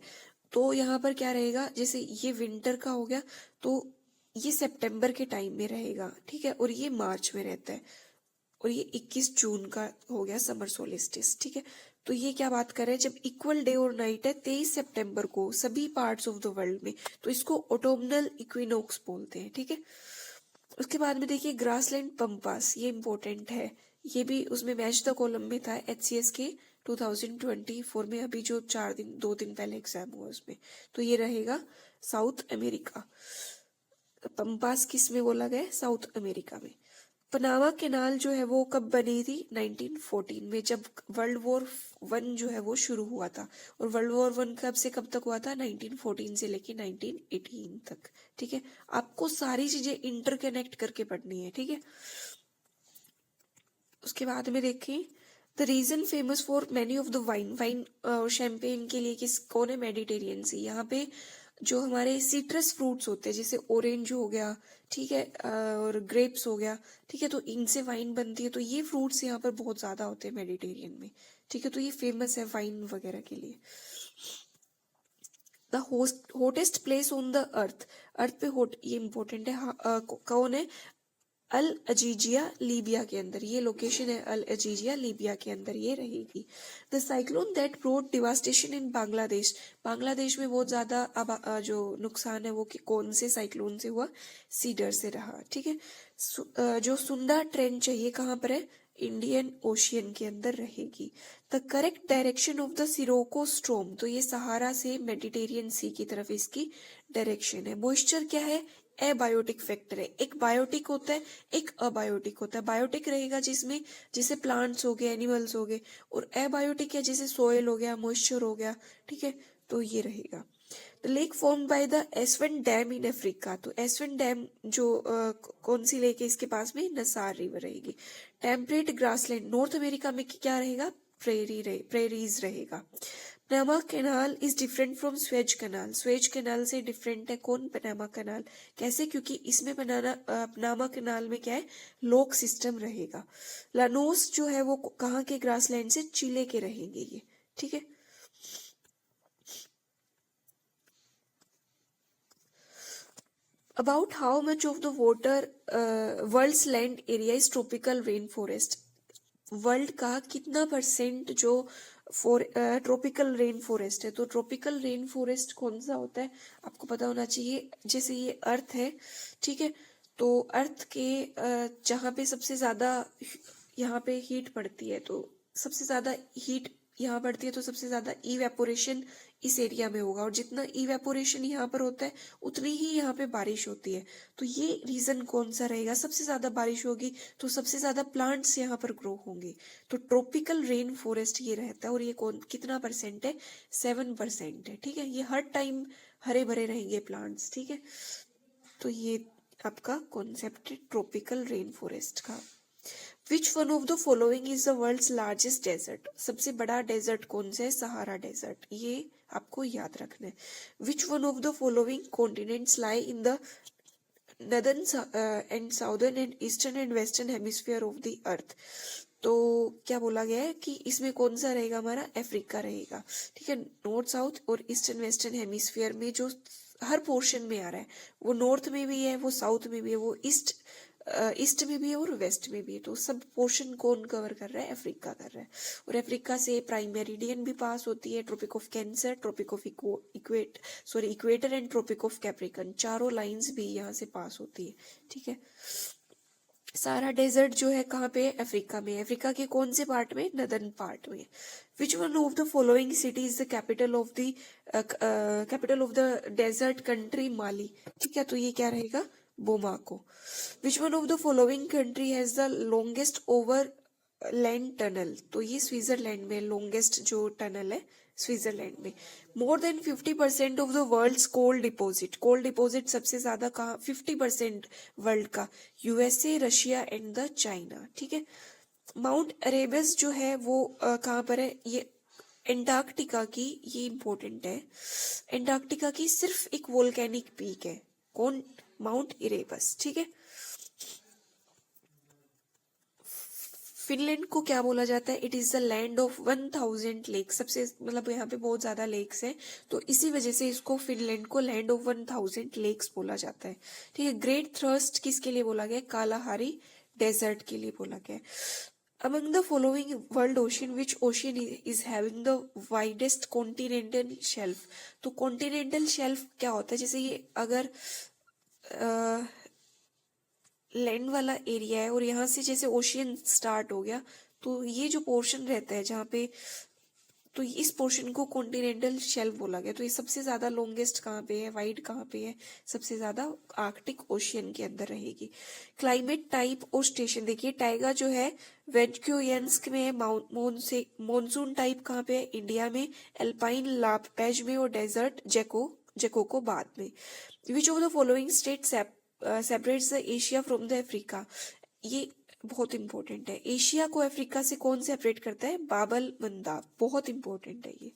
तो यहाँ पर क्या रहेगा, जैसे ये विंटर का हो गया तो ये सितंबर के टाइम में रहेगा, ठीक है, और ये मार्च में रहता है, और ये 21 जून का हो गया समर सोलिस्टिस, ठीक है। तो ये क्या बात कर रहे हैं, जब इक्वल डे और नाइट है 23 सितंबर को सभी पार्ट्स ऑफ द वर्ल्ड में, तो इसको ऑटोमनल इक्विनोक्स बोलते हैं, ठीक है। उसके बाद में देखिए ग्रासलैंड पम्पास, ये इंपॉर्टेंट है, ये भी उसमें मैच द कॉलम में था HCS के 2024 में, अभी जो 2 दिन पहले एग्जाम हुआ उसमें, तो ये रहेगा साउथ अमेरिका। पम्पास किस में बोला गया, साउथ अमेरिका में। पनामा कैनाल जो है वो कब बनी थी, 1914 में, जब वर्ल्ड वॉर 1 जो है वो शुरू हुआ था, और वर्ल्ड वॉर 1 कब से कब तक हुआ था, 1914 से लेके 1918 तक, ठीक है। आपको सारी चीजें इंटरकनेक्ट करके पढ़नी है, ठीक है। उसके बाद में देखिए the region famous for many of the wine और शैंपेन के लिए कौन है? Mediterranean sea. यहाँ पे जो हमारे सिट्रस फ्रूट्स होते हैं जैसे ऑरेंज हो गया, ठीक है, और ग्रेप्स हो गया, ठीक है, तो इनसे वाइन बनती है। तो ये फ्रूट्स यहाँ पर बहुत ज्यादा होते हैं मेडिटेरियन में, ठीक है, तो ये फेमस है वाइन वगैरह के लिए। The hottest place on the earth पे हॉट, ये इंपॉर्टेंट है। कौन है? अल अजीजिया लीबिया के अंदर, ये लोकेशन है अल अजीजिया लीबिया के अंदर ये रहेगी। The cyclone that brought devastation in Bangladesh, Bangladesh में बहुत ज्यादा जो नुकसान है वो कौन से साइक्लोन से हुआ? सीडर से रहा, ठीक है। जो सुंदा ट्रेंच है ये कहाँ पर है? इंडियन ओशियन के अंदर रहेगी। The correct direction of the Scirocco स्ट्रोम, तो ये सहारा से मेडिटेरियन सी की तरफ इसकी डायरेक्शन है। मॉइस्चर क्या है? एबायोटिक फैक्टर है। एक बायोटिक होता है, एक अबायोटिक होता है। बायोटिक रहेगा जिसमें जैसे प्लांट्स हो गए, एनिमल्स हो गए, और एबायोटिक है जैसे सोयल हो गया, मॉइस्चर हो गया, ठीक है, तो ये रहेगा। The lake formed by the Aswan Dam in Africa, तो एस्वन डैम जो कौन सी लेक है इसके पास में? नसार रिवर रहेगी। टेम्परेट ग्रासलैंड, नॉर्थ अमेरिका में क्या रहेगा? प्रेरीज रहेगा। Panama canal is different from Suez canal, Suez canal से डिफरेंट है कौन? Panama canal. कैसे? क्योंकि इसमें पनामा कैनाल में क्या है? लॉक सिस्टम रहेगा। लानोस जो है वो कहाँ के ग्रासलैंड से? चिले के रहेंगे ये, ठीक है। About how much of the world's land area is tropical rainforest, world का कितना परसेंट जो ट्रॉपिकल रेन फॉरेस्ट है? तो ट्रॉपिकल रेन फॉरेस्ट कौन सा होता है आपको पता होना चाहिए। जैसे ये अर्थ है, ठीक है, तो अर्थ के जहाँ पे सबसे ज्यादा यहाँ पे हीट पड़ती है, तो सबसे ज्यादा हीट यहाँ पड़ती है, तो सबसे ज्यादा इवेपोरेशन इस एरिया में होगा, और जितना इवेपोरेशन यहाँ पर होता है उतनी ही यहाँ पे बारिश होती है। तो ये रीजन कौन सा रहेगा? सबसे ज्यादा बारिश होगी तो सबसे ज्यादा प्लांट्स यहाँ पर ग्रो होंगे, तो ट्रॉपिकल रेन फॉरेस्ट ये रहता है। और ये कितना परसेंट है? 7% है, ठीक है। ये हर टाइम हरे भरे रहेंगे प्लांट्स, ठीक है। तो ये आपका कॉन्सेप्ट है ट्रॉपिकल रेन फॉरेस्ट का। Which one of the following is the world's largest desert, सबसे बड़ा डेजर्ट कौन सा है? सहारा डेजर्ट, ये आपको याद रखना है। Which one of the following continents lie in the northern and southern and eastern and western hemisphere of the अर्थ, तो क्या बोला गया है कि इसमें कौन सा रहेगा? हमारा अफ्रीका रहेगा, ठीक है। नॉर्थ साउथ और ईस्टर्न वेस्टर्न हेमिस्फीयर में जो हर पोर्शन में आ रहा है, वो नॉर्थ में भी है, वो साउथ में भी है, वो ईस्ट में भी है और वेस्ट में भी है, तो सब पोर्शन कौन कवर कर रहा है? अफ्रीका कर रहा है। और अफ्रीका से प्राइम मेरिडियन भी पास होती है, tropic of cancer, tropic of equator and tropic of capricorn, चारों लाइंस भी यहाँ से पास होती है, ठीक है। सारा डेजर्ट जो है कहाँ पे है? अफ्रीका में। अफ्रीका के कौन से पार्ट में? नदर्न पार्ट में। Which one of the following city is the capital of the desert country? Mali, ठीक है, तो ये क्या रहेगा? Bamako. Which one of the following country has the longest overland tunnel, तो ये स्विट्जरलैंड में लॉन्गेस्ट जो टनल है स्विट्जरलैंड में। More than 50% of the world's coal deposit सबसे ज्यादा कहाँ? 50% वर्ल्ड का USA, Russia and the China, ठीक है। माउंट अरेबस जो है वो कहाँ पर है? ये एंटार्क्टिका की, ये इंपॉर्टेंट है, एंटार्क्टिका की सिर्फ एक वोल्केनिक पीक है, कौन? माउंट इरेबस, ठीक है। फिनलैंड को क्या बोला जाता है? It is the land of 1000 lake, सबसे मतलब यहाँ पे बहुत ज्यादा लेक्स हैं, तो इसी वजह से इसको फिनलैंड को लैंड ऑफ 1000 लेक्स बोला जाता है, ठीक है। ग्रेट थ्रस्ट किसके लिए बोला गया? कालाहारी डेजर्ट के लिए बोला गया। Among the following world ocean which ocean is having the widest continental shelf, तो कॉन्टिनेंटल शेल्फ क्या होता है? जैसे ये अगर लैंड वाला एरिया है और यहाँ से जैसे ओशियन स्टार्ट हो गया, तो ये जो पोर्शन रहता है जहाँ पे, तो इस पोर्शन को कॉन्टिनेंटल शेल्फ बोला गया। तो ये सबसे ज्यादा लॉन्गेस्ट कहाँ पे है? वाइड कहाँ पे है? सबसे ज्यादा आर्कटिक ओशियन के अंदर रहेगी। क्लाइमेट टाइप और स्टेशन देखिए, टाइगा जो है वेंचुरियंस्क में है, मॉनसून टाइप कहाँ पे है? इंडिया में, एल्पाइन लापेज में, और डेजर्ट जेकोको बाद में। विच of the following state separates the Asia from the Africa, ये बहुत इंपॉर्टेंट है। एशिया को अफ्रीका से कौन सेपरेट करता है? बाबल मंदाब, बहुत इंपॉर्टेंट है ये।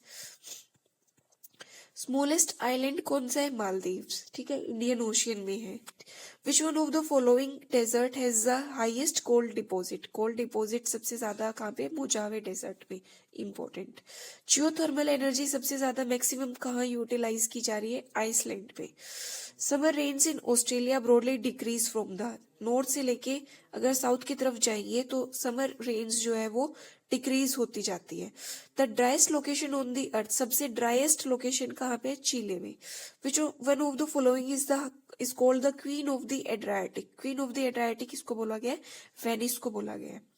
स्मॉलेस्ट आइलैंड कौन सा है? मालदीव्स, ठीक है, इंडियन ओशियन में है। Which one of the following desert has the highest cold deposit? Cold deposit सबसे ज्यादा कहाँ पे? मोजावे डेजर्ट में, इंपॉर्टेंट। जियोथर्मल एनर्जी सबसे ज्यादा मैक्सिमम कहाँ यूटिलाइज की जा रही है? आइसलैंड पे। Summer rains in Australia broadly decrease from the north से लेके अगर साउथ की तरफ जाएंगे तो समर रेन्स जो है वो डिक्रीज होती जाती है। The driest location on the earth, सबसे ड्राइएस्ट लोकेशन कहाँ पे? चिले में। Which one of the following is called the Queen of the Adriatic? Queen of the Adriatic किसको बोला गया है? वेनिस को बोला गया है।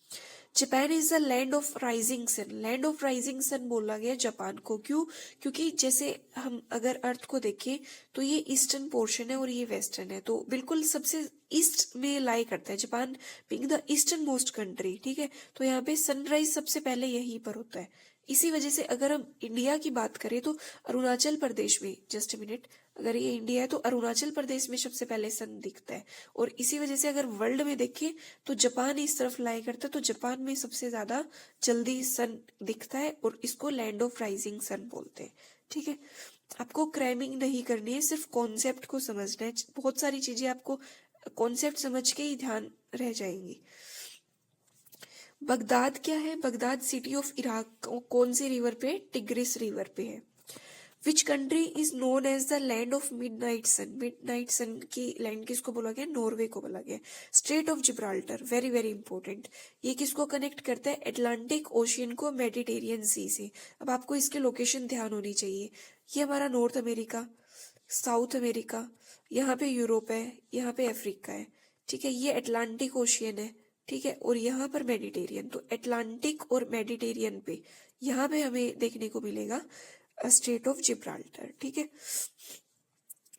Japan is the land of rising sun, land of rising sun बोला गया जापान को। क्यों? क्योंकि जैसे हम अगर अर्थ को देखें तो ये ईस्टर्न पोर्शन है और ये वेस्टर्न है, तो बिल्कुल सबसे ईस्ट में लाई करता है Japan, being the eastern most country, ठीक है। तो यहाँ पे सनराइज सबसे पहले यहीं पर होता है। इसी वजह से अगर हम इंडिया की बात करें तो अरुणाचल प्रदेश में, जस्ट अ मिनट, अगर ये इंडिया है तो अरुणाचल प्रदेश में सबसे पहले सन दिखता है। और इसी वजह से अगर वर्ल्ड में देखें तो जापान इस तरफ लाई करता है, तो जापान में सबसे ज्यादा जल्दी सन दिखता है और इसको लैंड ऑफ राइजिंग सन बोलते हैं, ठीक है। आपको क्रैमिंग नहीं करनी है, सिर्फ कॉन्सेप्ट को समझना है। बहुत सारी चीजें आपको कॉन्सेप्ट समझ के ही ध्यान रह जाएंगी। बगदाद क्या है? बगदाद सिटी ऑफ इराक कौन सी रिवर पे? टिग्रिस रिवर पे है। Which country is known as the land of midnight sun? Midnight sun की लैंड किसको बोला गया? नॉर्वे को बोला गया। Strait of Gibraltar, very very important, ये किसको कनेक्ट करता है? एटलांटिक ओशियन को मेडिटेरियन सी से। अब आपको इसके लोकेशन ध्यान होनी चाहिए। ये हमारा नॉर्थ अमेरिका, साउथ अमेरिका, यहाँ पे यूरोप है, यहाँ पे अफ्रीका है, ठीक है। ये एटलांटिक ओशियन है, ठीक है, और यहाँ पर मेडिटेरियन। तो एटलांटिक और मेडिटेरियन पे यहाँ पे हमें देखने को मिलेगा स्ट्रेट ऑफ जिब्राल्टर, ठीक है।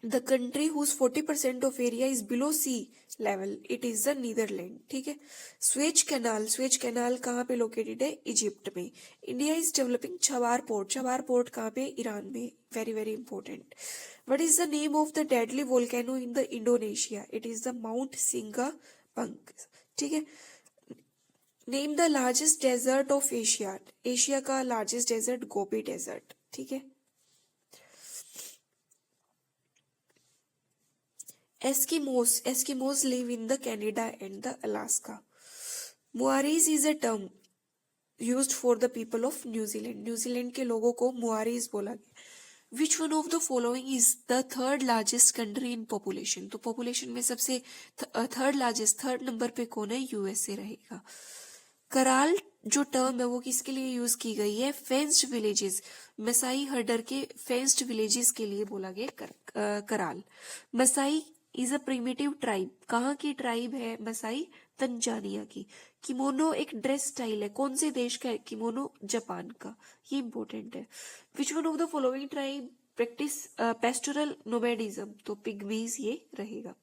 The country whose 40% of area is below sea level, it is the Netherlands, ठीक है। स्वेज कैनाल, स्वेज कैनाल कहाँ पे लोकेटेड है? इजिप्ट में। India is developing Chabahar port, Chabahar port कहाँ पे? ईरान में, very very important. What is the name of the deadly volcano in the Indonesia? It is the mount Sinabung, ठीक है। Name the largest desert of Asia, Asia का largest desert Gobi desert, ठीक है। Eskimos, Eskimos live in the Canada and the Alaska. Maoris is a term used for the people of New Zealand, New Zealand के लोगों को मुआरीज बोला गया। विच one of the following is the third largest country in population? तो population में सबसे third largest, third number पे कौन है? यूएसए रहेगा। कराल जो टर्म है वो किसके लिए यूज की गई है? फेंस्ड विलेजेस, मसाई हर्डर के फेंस्ड विलेजेस के लिए बोला गया कराल। Masai is a primitive tribe, कहाँ की ट्राइब है मसाई? तंजानिया की। किमोनो एक ड्रेस स्टाइल है, कौन से देश का है किमोनो? जापान का, ये इंपॉर्टेंट है। Which one of the following tribe practice pastoral nomadism? तो पिग्मीज ये रहेगा।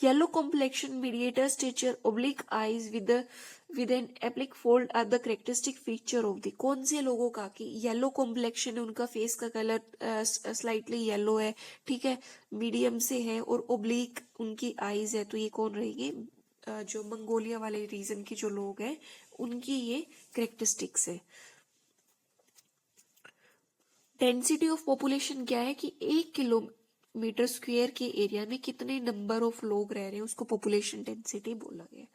Yellow complexion, mediator stature, oblique eyes with an एप्लिक fold are the characteristic feature of the, कौन से लोगों का? कि येलो कॉम्प्लेक्शन है, उनका फेस का कलर स्लाइटली येलो है, ठीक है, मीडियम से है, और ओब्लिक उनकी आईज है। तो ये कौन रहेंगे? जो मंगोलिया वाले रीजन के जो लोग हैं उनकी ये कैरेक्टरिस्टिक्स है। डेंसिटी ऑफ पॉपुलेशन क्या है? कि 1 किलोमीटर स्क्वायर के एरिया में कितने नंबर ऑफ लोग रह रहे हैं उसको पॉपुलेशन डेंसिटी बोला गया।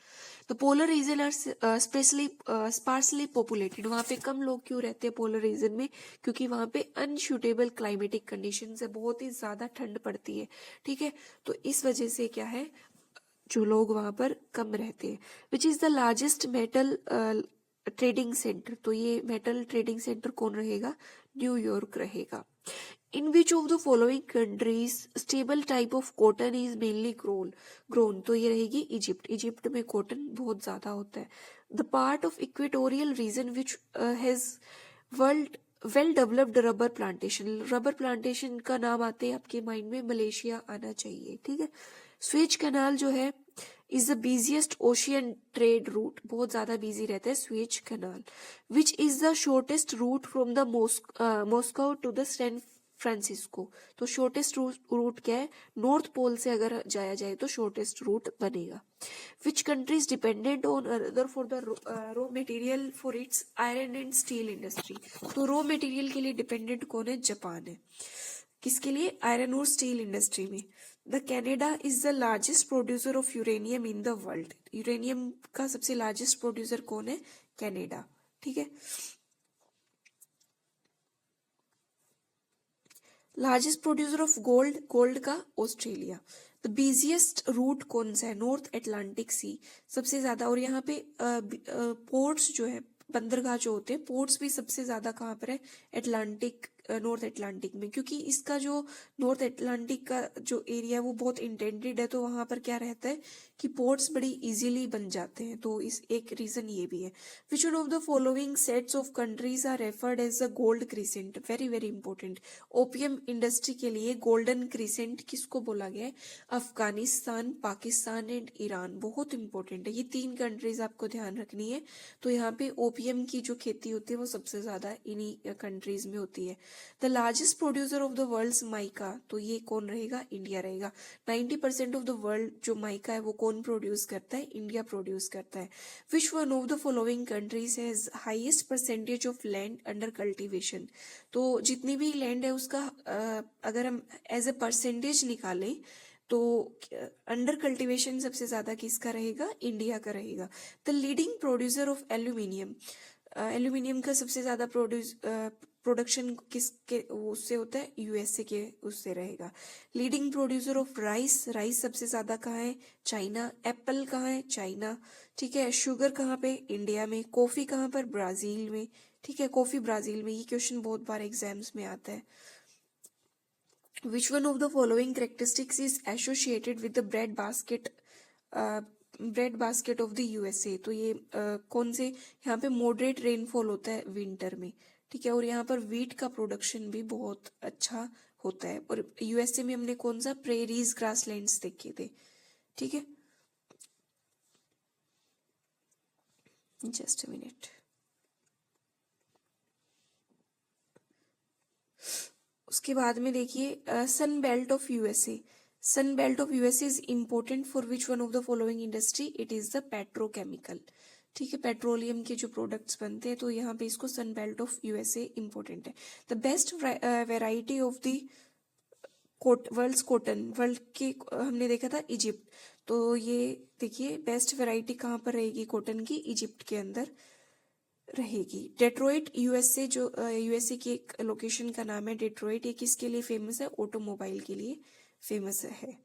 तो polar region are specially sparsely populated, वहां पे कम लोग क्यों रहते हैं पोलर रीजन में? क्योंकि वहां पे अनसूटेबल क्लाइमेटिक कंडीशंस है, बहुत ही ज्यादा ठंड पड़ती है, ठीक है। तो इस वजह से क्या है, जो लोग वहां पर कम रहते हैं। Which is the largest metal trading center? तो ये मेटल ट्रेडिंग सेंटर कौन रहेगा? न्यूयॉर्क York. In which of the following countries stable type of cotton is mainly grown? तो ये रहेगी इजिप्ट, इजिप्ट में कॉटन बहुत ज्यादा होता है। The part of equatorial region which has well developed rubber plantation, rubber plantation का नाम आते हैं आपके माइंड में, मलेशिया आना चाहिए, ठीक है। स्वेज कैनाल जो है is the busiest ocean trade route, बहुत ज्यादा बिजी रहता है Suez canal. Which is the shortest route from the Moscow to the Francisco. तो शॉर्टेस्ट रूट क्या है, नॉर्थ पोल से अगर जाया जाए तो शॉर्टेस्ट रूट बनेगा। विच country is dependent on other for the raw material for its iron and steel industry. तो रॉ मटेरियल के लिए डिपेंडेंट कौन है, जापान है। किसके लिए, आयरन और स्टील इंडस्ट्री में। The Canada is the largest producer of uranium in the world. Uranium का सबसे लार्जेस्ट प्रोड्यूसर कौन है, कैनेडा। ठीक है। Largest producer of gold, gold का ऑस्ट्रेलिया। द बिजिएस्ट रूट कौन सा है, नॉर्थ अटलांटिक सी, सबसे ज्यादा। और यहाँ पे पोर्ट्स जो है, बंदरगाह जो होते हैं, पोर्ट्स भी सबसे ज्यादा कहाँ पर है, अटलांटिक, नॉर्थ अटलांटिक में, क्योंकि इसका जो नॉर्थ अटलांटिक का जो एरिया है वो बहुत इंटेंडेड है, तो वहां पर क्या रहता है कि पोर्ट्स बड़ी इजीली बन जाते हैं, तो इस एक रीजन ये भी है। Which one of the following sets of countries are referred as the gold crescent, very very important. Opium industry के लिए गोल्डन क्रिसेंट किसको बोला गया है, अफगानिस्तान, पाकिस्तान एंड ईरान, बहुत इंपॉर्टेंट है। ये 3 कंट्रीज आपको ध्यान रखनी है। तो यहाँ पे ओपियम की जो खेती होती है वो सबसे ज्यादा इन्हीं कंट्रीज में होती है। The largest producer of the world's mica, तो ये कौन रहेगा, इंडिया रहेगा। 90% ऑफ द वर्ल्ड जो माइका है वो कौन प्रोड्यूस करता है, इंडिया प्रोड्यूस करता है। Which one of the following countries has highest percentage of land under cultivation. तो जितनी भी लैंड है उसका अगर हम एज ए परसेंटेज निकालें तो अंडर कल्टीवेशन सबसे ज्यादा किसका रहेगा, इंडिया का रहेगा। The leading producer of aluminium, aluminium का सबसे ज्यादा प्रोडक्शन किसके उससे होता है, यूएसए के उससे रहेगा। Leading producer of rice, rice सबसे ज्यादा कहाँ है, चाइना। एप्पल कहाँ है, चाइना। ठीक है। शुगर कहाँ पे, इंडिया में। कॉफी कहाँ पर, ब्राजील में। ठीक है, कॉफी ब्राजील में। ये क्वेश्चन बहुत बार एग्जाम्स में आता है। Which one of the following characteristics is associated with the bread basket, bread basket of the USA. तो ये कौन से, यहाँ पे मॉडरेट रेनफॉल होता है विंटर में। ठीक है। और यहाँ पर वीट का प्रोडक्शन भी बहुत अच्छा होता है। और यूएसए में हमने कौन सा, प्रेरीज ग्रासलैंड्स देखे थे। ठीक है, जस्ट अ मिनट। उसके बाद में देखिए sun belt of USA. Sun belt of USA is important for which one of the following industry, it is the petrochemical. ठीक है, पेट्रोलियम के जो प्रोडक्ट्स बनते हैं, तो यहाँ पे इसको sun belt of USA important है। The best variety of the world's cotton, world के हमने देखा था इजिप्ट। तो ये देखिए बेस्ट वेराइटी कहाँ पर रहेगी कॉटन की, इजिप्ट के अंदर रहेगी। डेट्रॉइट यूएसए, जो यूएसए की एक लोकेशन का नाम है डेट्रॉइट, ये किसके लिए फेमस है, ऑटोमोबाइल के लिए फेमस है।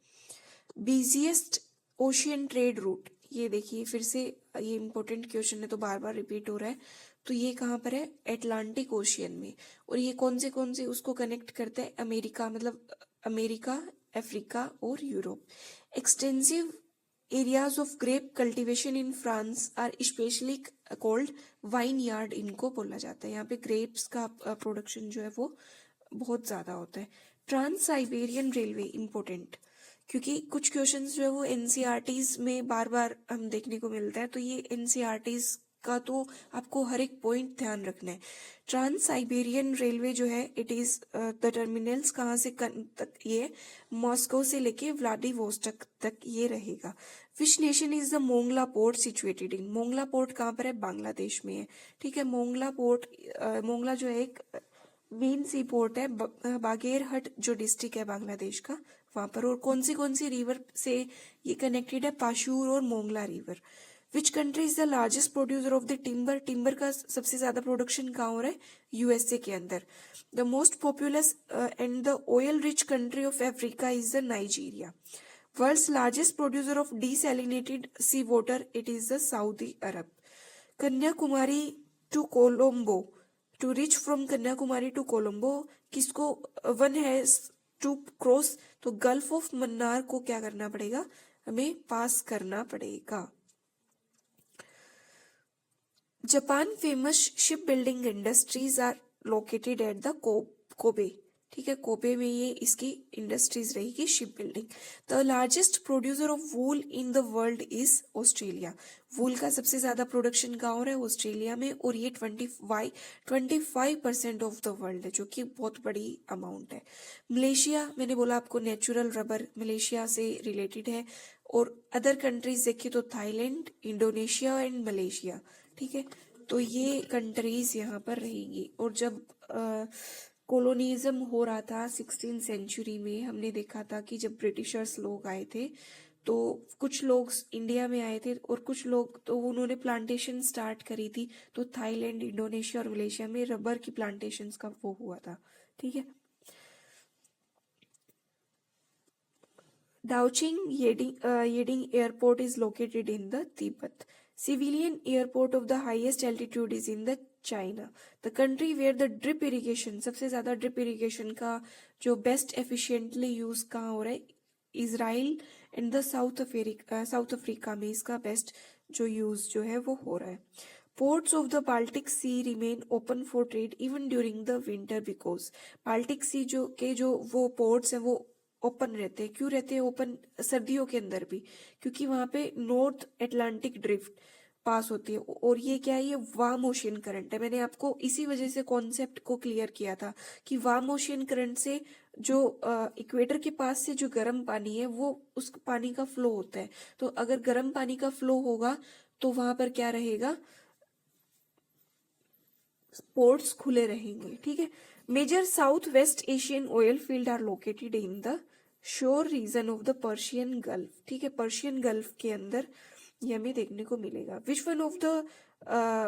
बिजिएस्ट ओशियन ट्रेड रूट, ये देखिए फिर से ये इंपॉर्टेंट क्वेश्चन है तो बार बार रिपीट हो रहा है। तो ये कहाँ पर है, एटलांटिक ओशियन में। और ये कौन से उसको कनेक्ट करते हैं, अमेरिका, मतलब अमेरिका, अफ्रीका और Europe. Extensive areas of grape cultivation in France are specially called vineyard, इनको बोला जाता है। यहाँ पे ग्रेप्स का प्रोडक्शन जो है वो बहुत ज्यादा होता है। ट्रांस साइबेरियन रेलवे इंपॉर्टेंट, क्योंकि कुछ क्वेश्चंस जो है वो एनसीईआरटीज में बार बार हम देखने को मिलता है, तो ये एनसीईआरटीज का तो आपको हर एक पॉइंट ध्यान रखना है। ट्रांस साइबेरियन रेलवे जो है, इट इज द टर्मिनल्स कहाँ से तक, ये मॉस्को से लेके व्लादिवोस्टोक तक ये रहेगा। Which nation is the Mongla port situated in, Mongla port कहाँ पर है, बांग्लादेश में है। ठीक है, मोंगला पोर्ट, मोंगला जो है एक मेन सी पोर्ट है, बागेरहट जो डिस्ट्रिक्ट है बांग्लादेश का, वहां पर। और कौन सी रिवर से ये कनेक्टेड है, पाशूर और Mongla river. Which country is the largest producer of the timber, timber का सबसे ज्यादा प्रोडक्शन कहाँ हो रहा है, यूएसए के अंदर। The most populous and the oil rich country of Africa is the Nigeria. World's largest producer of desalinated sea water, it is the Saudi Arab. Kanyakumari to Colombo, to reach from Kanyakumari to Colombo, किसको one has to cross, तो gulf of Mannar को क्या करना पड़ेगा, हमें pass करना पड़ेगा। Japan famous ship building industries are located at the Kobe. ठीक है, कोबे में ये इसकी इंडस्ट्रीज रहेगी, ship building. The largest producer of wool in the world is Australia. Wool का सबसे ज्यादा प्रोडक्शन कहाँ हो रहा है? ऑस्ट्रेलिया में, और ये 25% ऑफ द वर्ल्ड है, जो कि बहुत बड़ी अमाउंट है। मलेशिया, मैंने बोला आपको नेचुरल रबर मलेशिया से रिलेटेड है। और अदर कंट्रीज देखिए तो थाईलैंड, इंडोनेशिया एंड मलेशिया। ठीक है, तो ये कंट्रीज यहाँ पर रहेंगी। और जब कोलोनिज्म हो रहा था 16 सेंचुरी में, हमने देखा था कि जब ब्रिटिशर्स लोग आए थे तो कुछ लोग इंडिया में आए थे और कुछ लोग तो उन्होंने प्लांटेशन स्टार्ट करी थी। तो थाईलैंड, इंडोनेशिया और मलेशिया में रबर की प्लांटेशंस का वो हुआ था। ठीक है, Daoqing Yeding Airport is located in the Tibet. Civilian airport of the highest altitude is in the China. The country where the drip irrigation, सबसे ज़्यादा drip irrigation का जो best efficiently use कहाँ हो रहा है? Israel and the south Africa में इसका बेस्ट जो यूज जो है वो हो रहा है। Ports of the Baltic Sea remain open for trade even during the winter, because Baltic Sea जो वो पोर्ट्स हैं वो ओपन रहते हैं। क्यों रहते हैं ओपन सर्दियों के अंदर भी? क्योंकि वहां पे नॉर्थ अटलांटिक ड्रिफ्ट पास होती है, और ये क्या है? ये वार्म ओशियन करंट है। मैंने आपको इसी वजह से कॉन्सेप्ट को क्लियर किया था कि वार्म ओशियन करंट से जो इक्वेटर के पास से जो गर्म पानी है वो उस पानी का फ्लो होता है। तो अगर गर्म पानी का फ्लो होगा तो वहां पर क्या रहेगा? पोर्ट्स खुले रहेंगे। ठीक है, major south west Asian oil field are located in the shore region of the Persian gulf. ठीक है, पर्शियन गल्फ के अंदर ये हमें देखने को मिलेगा। Which one of the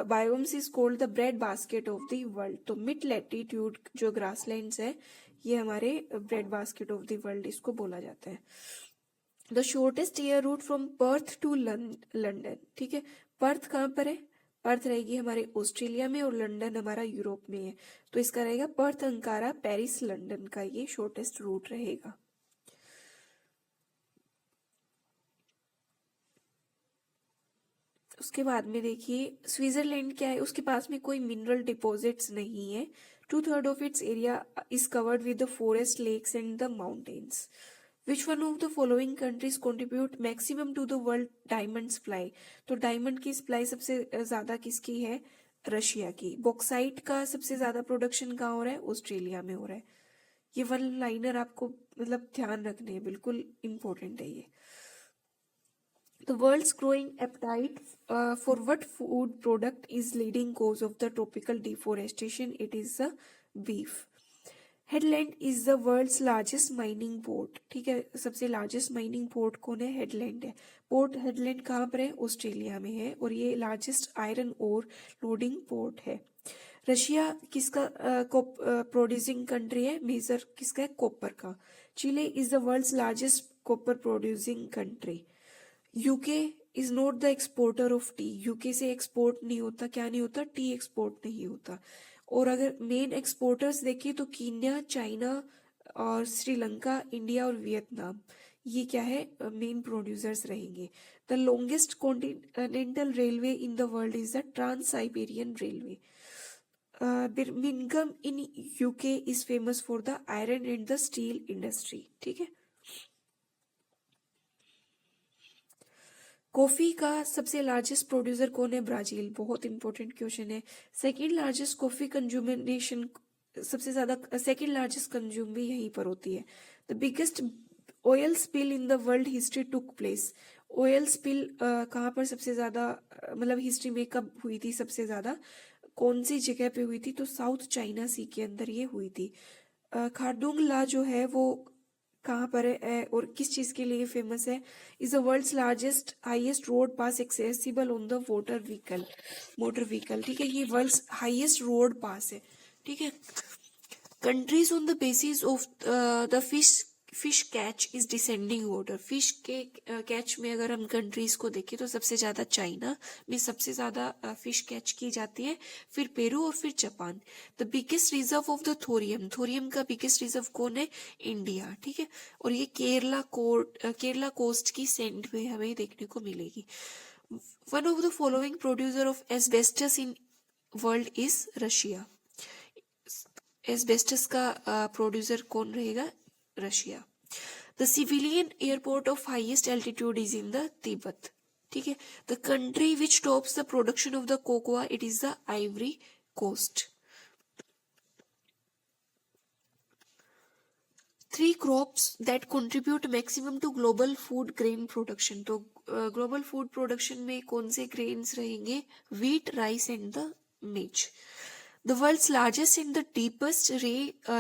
biomes is called the bread basket of the world? तो मिड लैटिट्यूड जो ग्रासलैंड्स है ये हमारे bread basket of the world इसको बोला जाता है। The shortest air route from Perth to London. ठीक है, पर्थ कहाँ पर है? पर्थ रहेगी हमारे ऑस्ट्रेलिया में और लंदन हमारा यूरोप में है। तो इसका रहेगा पर्थ, अंकारा, पेरिस, लंदन का ये शॉर्टेस्ट रूट रहेगा। उसके बाद में देखिए स्विट्जरलैंड क्या है? उसके पास में कोई मिनरल डिपॉजिट्स नहीं है। 2/3 of its area is covered with the forest, lakes and the mountains. Which one of the following countries contribute maximum to the world diamond supply? तो डायमंड की सप्लाई सबसे ज्यादा किसकी है? रशिया की। बॉक्साइट का सबसे ज्यादा प्रोडक्शन कहाँ हो रहा है? ऑस्ट्रेलिया में हो रहा है। ये वन लाइनर आपको मतलब ध्यान रखने हैं, बिल्कुल इंपॉर्टेंट है ये। The world's growing appetite for what food product is leading cause of the tropical deforestation? It is the beef. Hedland is the world's largest mining port. ठीक है, सबसे लार्जेस्ट माइनिंग पोर्ट कौन है? हेडलैंड है। Port headland कहाँ पर है? Australia में है, और ये largest iron ore loading port है। रशिया किसका प्रोड्यूसिंग कंट्री है? मेजर किसका है? कॉपर का। Chile is the world's largest copper producing country. UK is not the exporter of tea. UK से एक्सपोर्ट नहीं होता, क्या नहीं होता? टी एक्सपोर्ट नहीं होता। और अगर मेन एक्सपोर्टर्स देखें तो कीन्या, चाइना और श्रीलंका, इंडिया और वियतनाम, ये क्या है? मेन प्रोड्यूसर्स रहेंगे। The longest continental railway in the world is the trans Siberian railway. Birmingham in UK is famous for the iron and the steel industry. ठीक है, कॉफी का सबसे लार्जेस्ट प्रोड्यूसर कौन है? ब्राजील। बहुत इंपॉर्टेंट क्वेश्चन है। Second largest coffee consummation, सबसे ज्यादा सेकंड लार्जेस्ट कंज्यूम भी यहीं पर होती है। The biggest oil spill in the world history took place. Oil spill कहाँ पर सबसे ज्यादा मतलब हिस्ट्री में कब हुई थी? सबसे ज्यादा कौन सी जगह पे हुई थी? तो साउथ चाइना सी के अंदर ये हुई थी। खारदुंग ला जो है वो कहाँ पर है और किस चीज के लिए फेमस है? Is the world's largest highest road pass accessible on the motor vehicle. ठीक है, ये वर्ल्ड्स हाईएस्ट रोड पास है। ठीक है, countries on the basis of the fish catch is descending order. Fish के कैच में अगर हम कंट्रीज को देखें तो सबसे ज्यादा चाइना में सबसे ज्यादा फिश कैच की जाती है, फिर पेरू और फिर Japan. The biggest reserve of the thorium का बिगेस्ट रिजर्व कौन है? इंडिया। ठीक है, और ये केरला कोस्ट की सेंड में हमें देखने को मिलेगी। One of the following producer of asbestos in world is Russia. Asbestos का प्रोड्यूसर कौन रहेगा? Russia. The civilian airport of highest altitude is in the Tibet, ठीक है। The country which tops the production of the cocoa, it is the Ivory Coast. 3 crops that contribute maximum to global food grain production, तो global food production में कौन से grains रहेंगे? Wheat, rice and the मिर्च। The world's largest and the deepest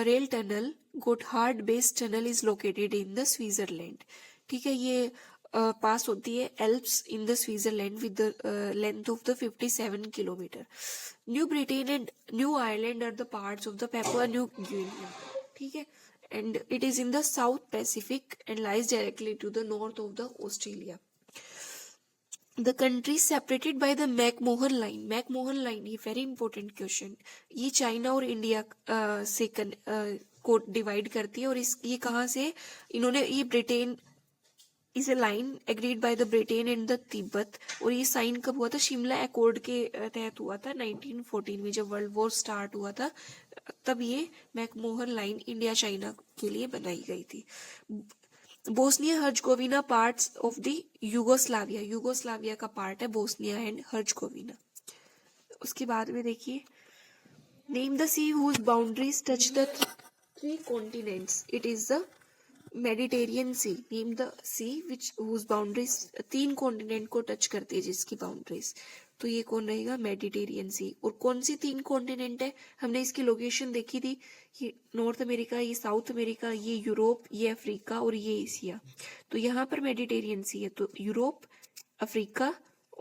rail tunnel, Gotthard base tunnel, is located in the Switzerland, ठीक है। ये pass होती है Alps in the Switzerland with the length of the 57 kilometre. New Britain and New Ireland are the parts of the Papua New Guinea, ठीक है, and it is in the South Pacific and lies directly to the north of the Australia. The country separated by the McMahon line. McMahon line, ये very important question. ये China और India से को divide करती है, और ये कहाँ से इन्होंने, ये Britain is a line agreed by the Britain and the Tibet, और ये साइन कब हुआ था? शिमला अकॉर्ड के तहत हुआ था 1914 में, जब वर्ल्ड वॉर स्टार्ट हुआ था, तब ये मैकमोहन लाइन इंडिया चाइना के लिए बनाई गई थी। Bosnia Herzegovina parts of the Yugoslavia, Yugoslavia का पार्ट है बोस्निया एंड हर्जगोविना। उसके बाद में देखिए, name the sea whose boundaries touch the 3 continents, it is the Mediterranean Sea. Name the sea which whose boundaries 3 continent को touch करती है, जिसकी बाउंड्रीज, तो ये कौन रहेगा? Mediterranean Sea. और कौन सी 3 कॉन्टिनेंट है? हमने इसकी लोकेशन देखी थी, ये नॉर्थ अमेरिका, ये साउथ अमेरिका, ये यूरोप, ये अफ्रीका और ये एशिया। तो यहाँ पर मेडिटेरियन सी है, तो यूरोप, अफ्रीका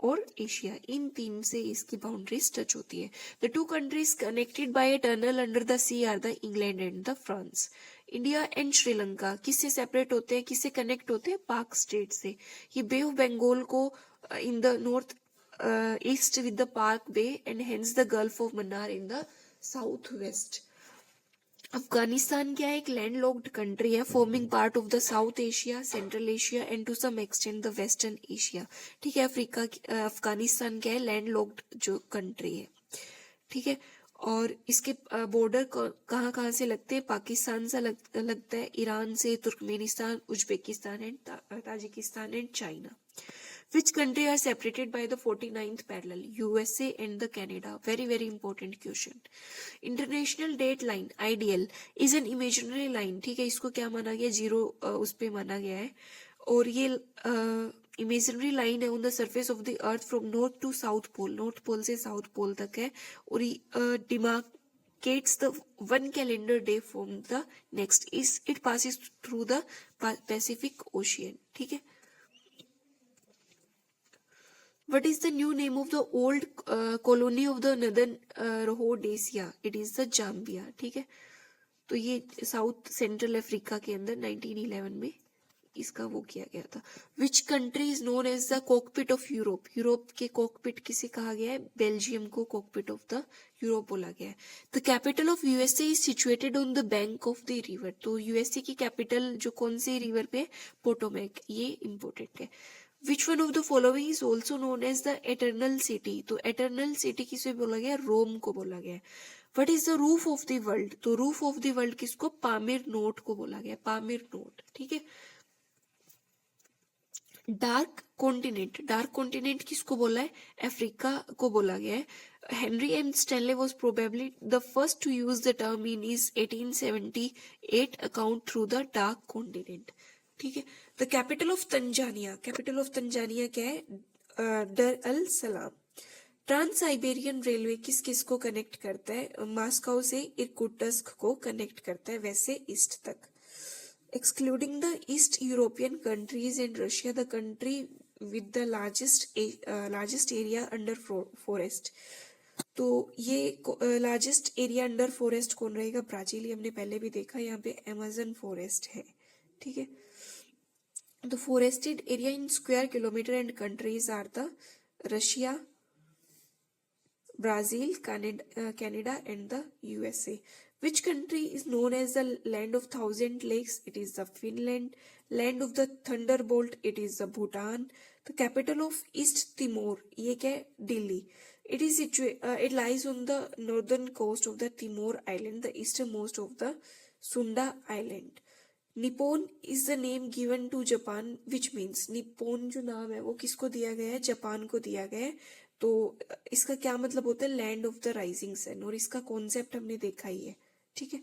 और एशिया, इन 3 से इसकी बाउंड्रीज टच होती है। The 2 countries connected by a tunnel under the sea are the England and the France. India and Sri Lanka किससे सेपरेट होते हैं, किससे कनेक्ट होते हैं? पाक स्टेट से। ये बे ऑफ बंगाल को in the north east with the Palk Bay and hence the gulf of Mannar in the south west. Afghanistan क्या है? एक लैंडलॉक्ड कंट्री है, forming part of the South Asia, central Asia and to some extent the western Asia, ठीक है। अफगानिस्तान क्या है? Landlocked जो country है, ठीक है। और इसके बॉर्डर कहाँ कहाँ से लगते हैं? पाकिस्तान से लगता है, ईरान से, Turkmenistan, Uzbekistan and Tajikistan and China. Which country are separated by the 49th parallel? USA and the Canada. Very very important question. International date line ideal is an imaginary line, ठीक है। इसको क्या माना गया? 0 उस पे माना गया है, और ये इमेजिनरी लाइन है on the surface of the earth from north to south pole, north pole से साउथ पोल तक है, और demarcates the one calendar day from the next. It passes through the Pacific Ocean, ठीक है। What is the new name of the old colony of the northern Rhodesia? It is the Zambia, ठीक है। तो ये south central Africa के अंदर 1911 में इसका वो किया गया था। Which country is known as the cockpit of Europe? Europe के कॉकपिट किसे कहा गया है? बेल्जियम को कॉकपिट ऑफ द यूरोप बोला गया है। The capital of USA is situated on the bank of the river. तो यूएसए की कैपिटल जो कौन सी रिवर पे? पोटोमैक, ये इंपॉर्टेंट है। Which one of the following is also known as the eternal city? तो eternal city किसे बोला गया? रोम को बोला गया। What is the roof of the world? तो roof of the world किसको? पामिर नोट को बोला गया, पामिर नोट, ठीक है। डार्क कॉन्टिनेंट किसको बोला है? अफ्रीका को बोला गया है। Henry M Stanley was probably the first to use the term in his 1878 account through the dark continent, ठीक है। The capital of Tanzania, capital of Tanzania क्या है? डर अल सलाम। ट्रांस साइबेरियन रेलवे किस किस को कनेक्ट करता है? मॉस्को से इरकुटस्क को कनेक्ट करता है, वैसे ईस्ट तक। Excluding the east European countries and Russia, the country with the largest area under forest. तो ये लार्जेस्ट एरिया अंडर फॉरेस्ट कौन रहेगा? ब्राजील, हमने पहले भी देखा, यहाँ पे अमेजन फॉरेस्ट है, ठीक है। The forested area in square kilometer and countries are the Russia, Brazil, Canada and the USA. Which country is known as the land of 1,000 lakes? It is the Finland. Land of the thunderbolt, it is the Bhutan. The capital of East Timor, ये क्या है? Delhi. It lies on the northern coast of the Timor Island, the easternmost of the Sunda Island. Nippon is the name given to Japan which means, Nippon जो नाम है वो किसको दिया गया है, जापान को दिया गया है। तो इसका क्या मतलब होता है, land of the rising sun, और इसका कॉन्सेप्ट हमने देखा ही है, ठीक है।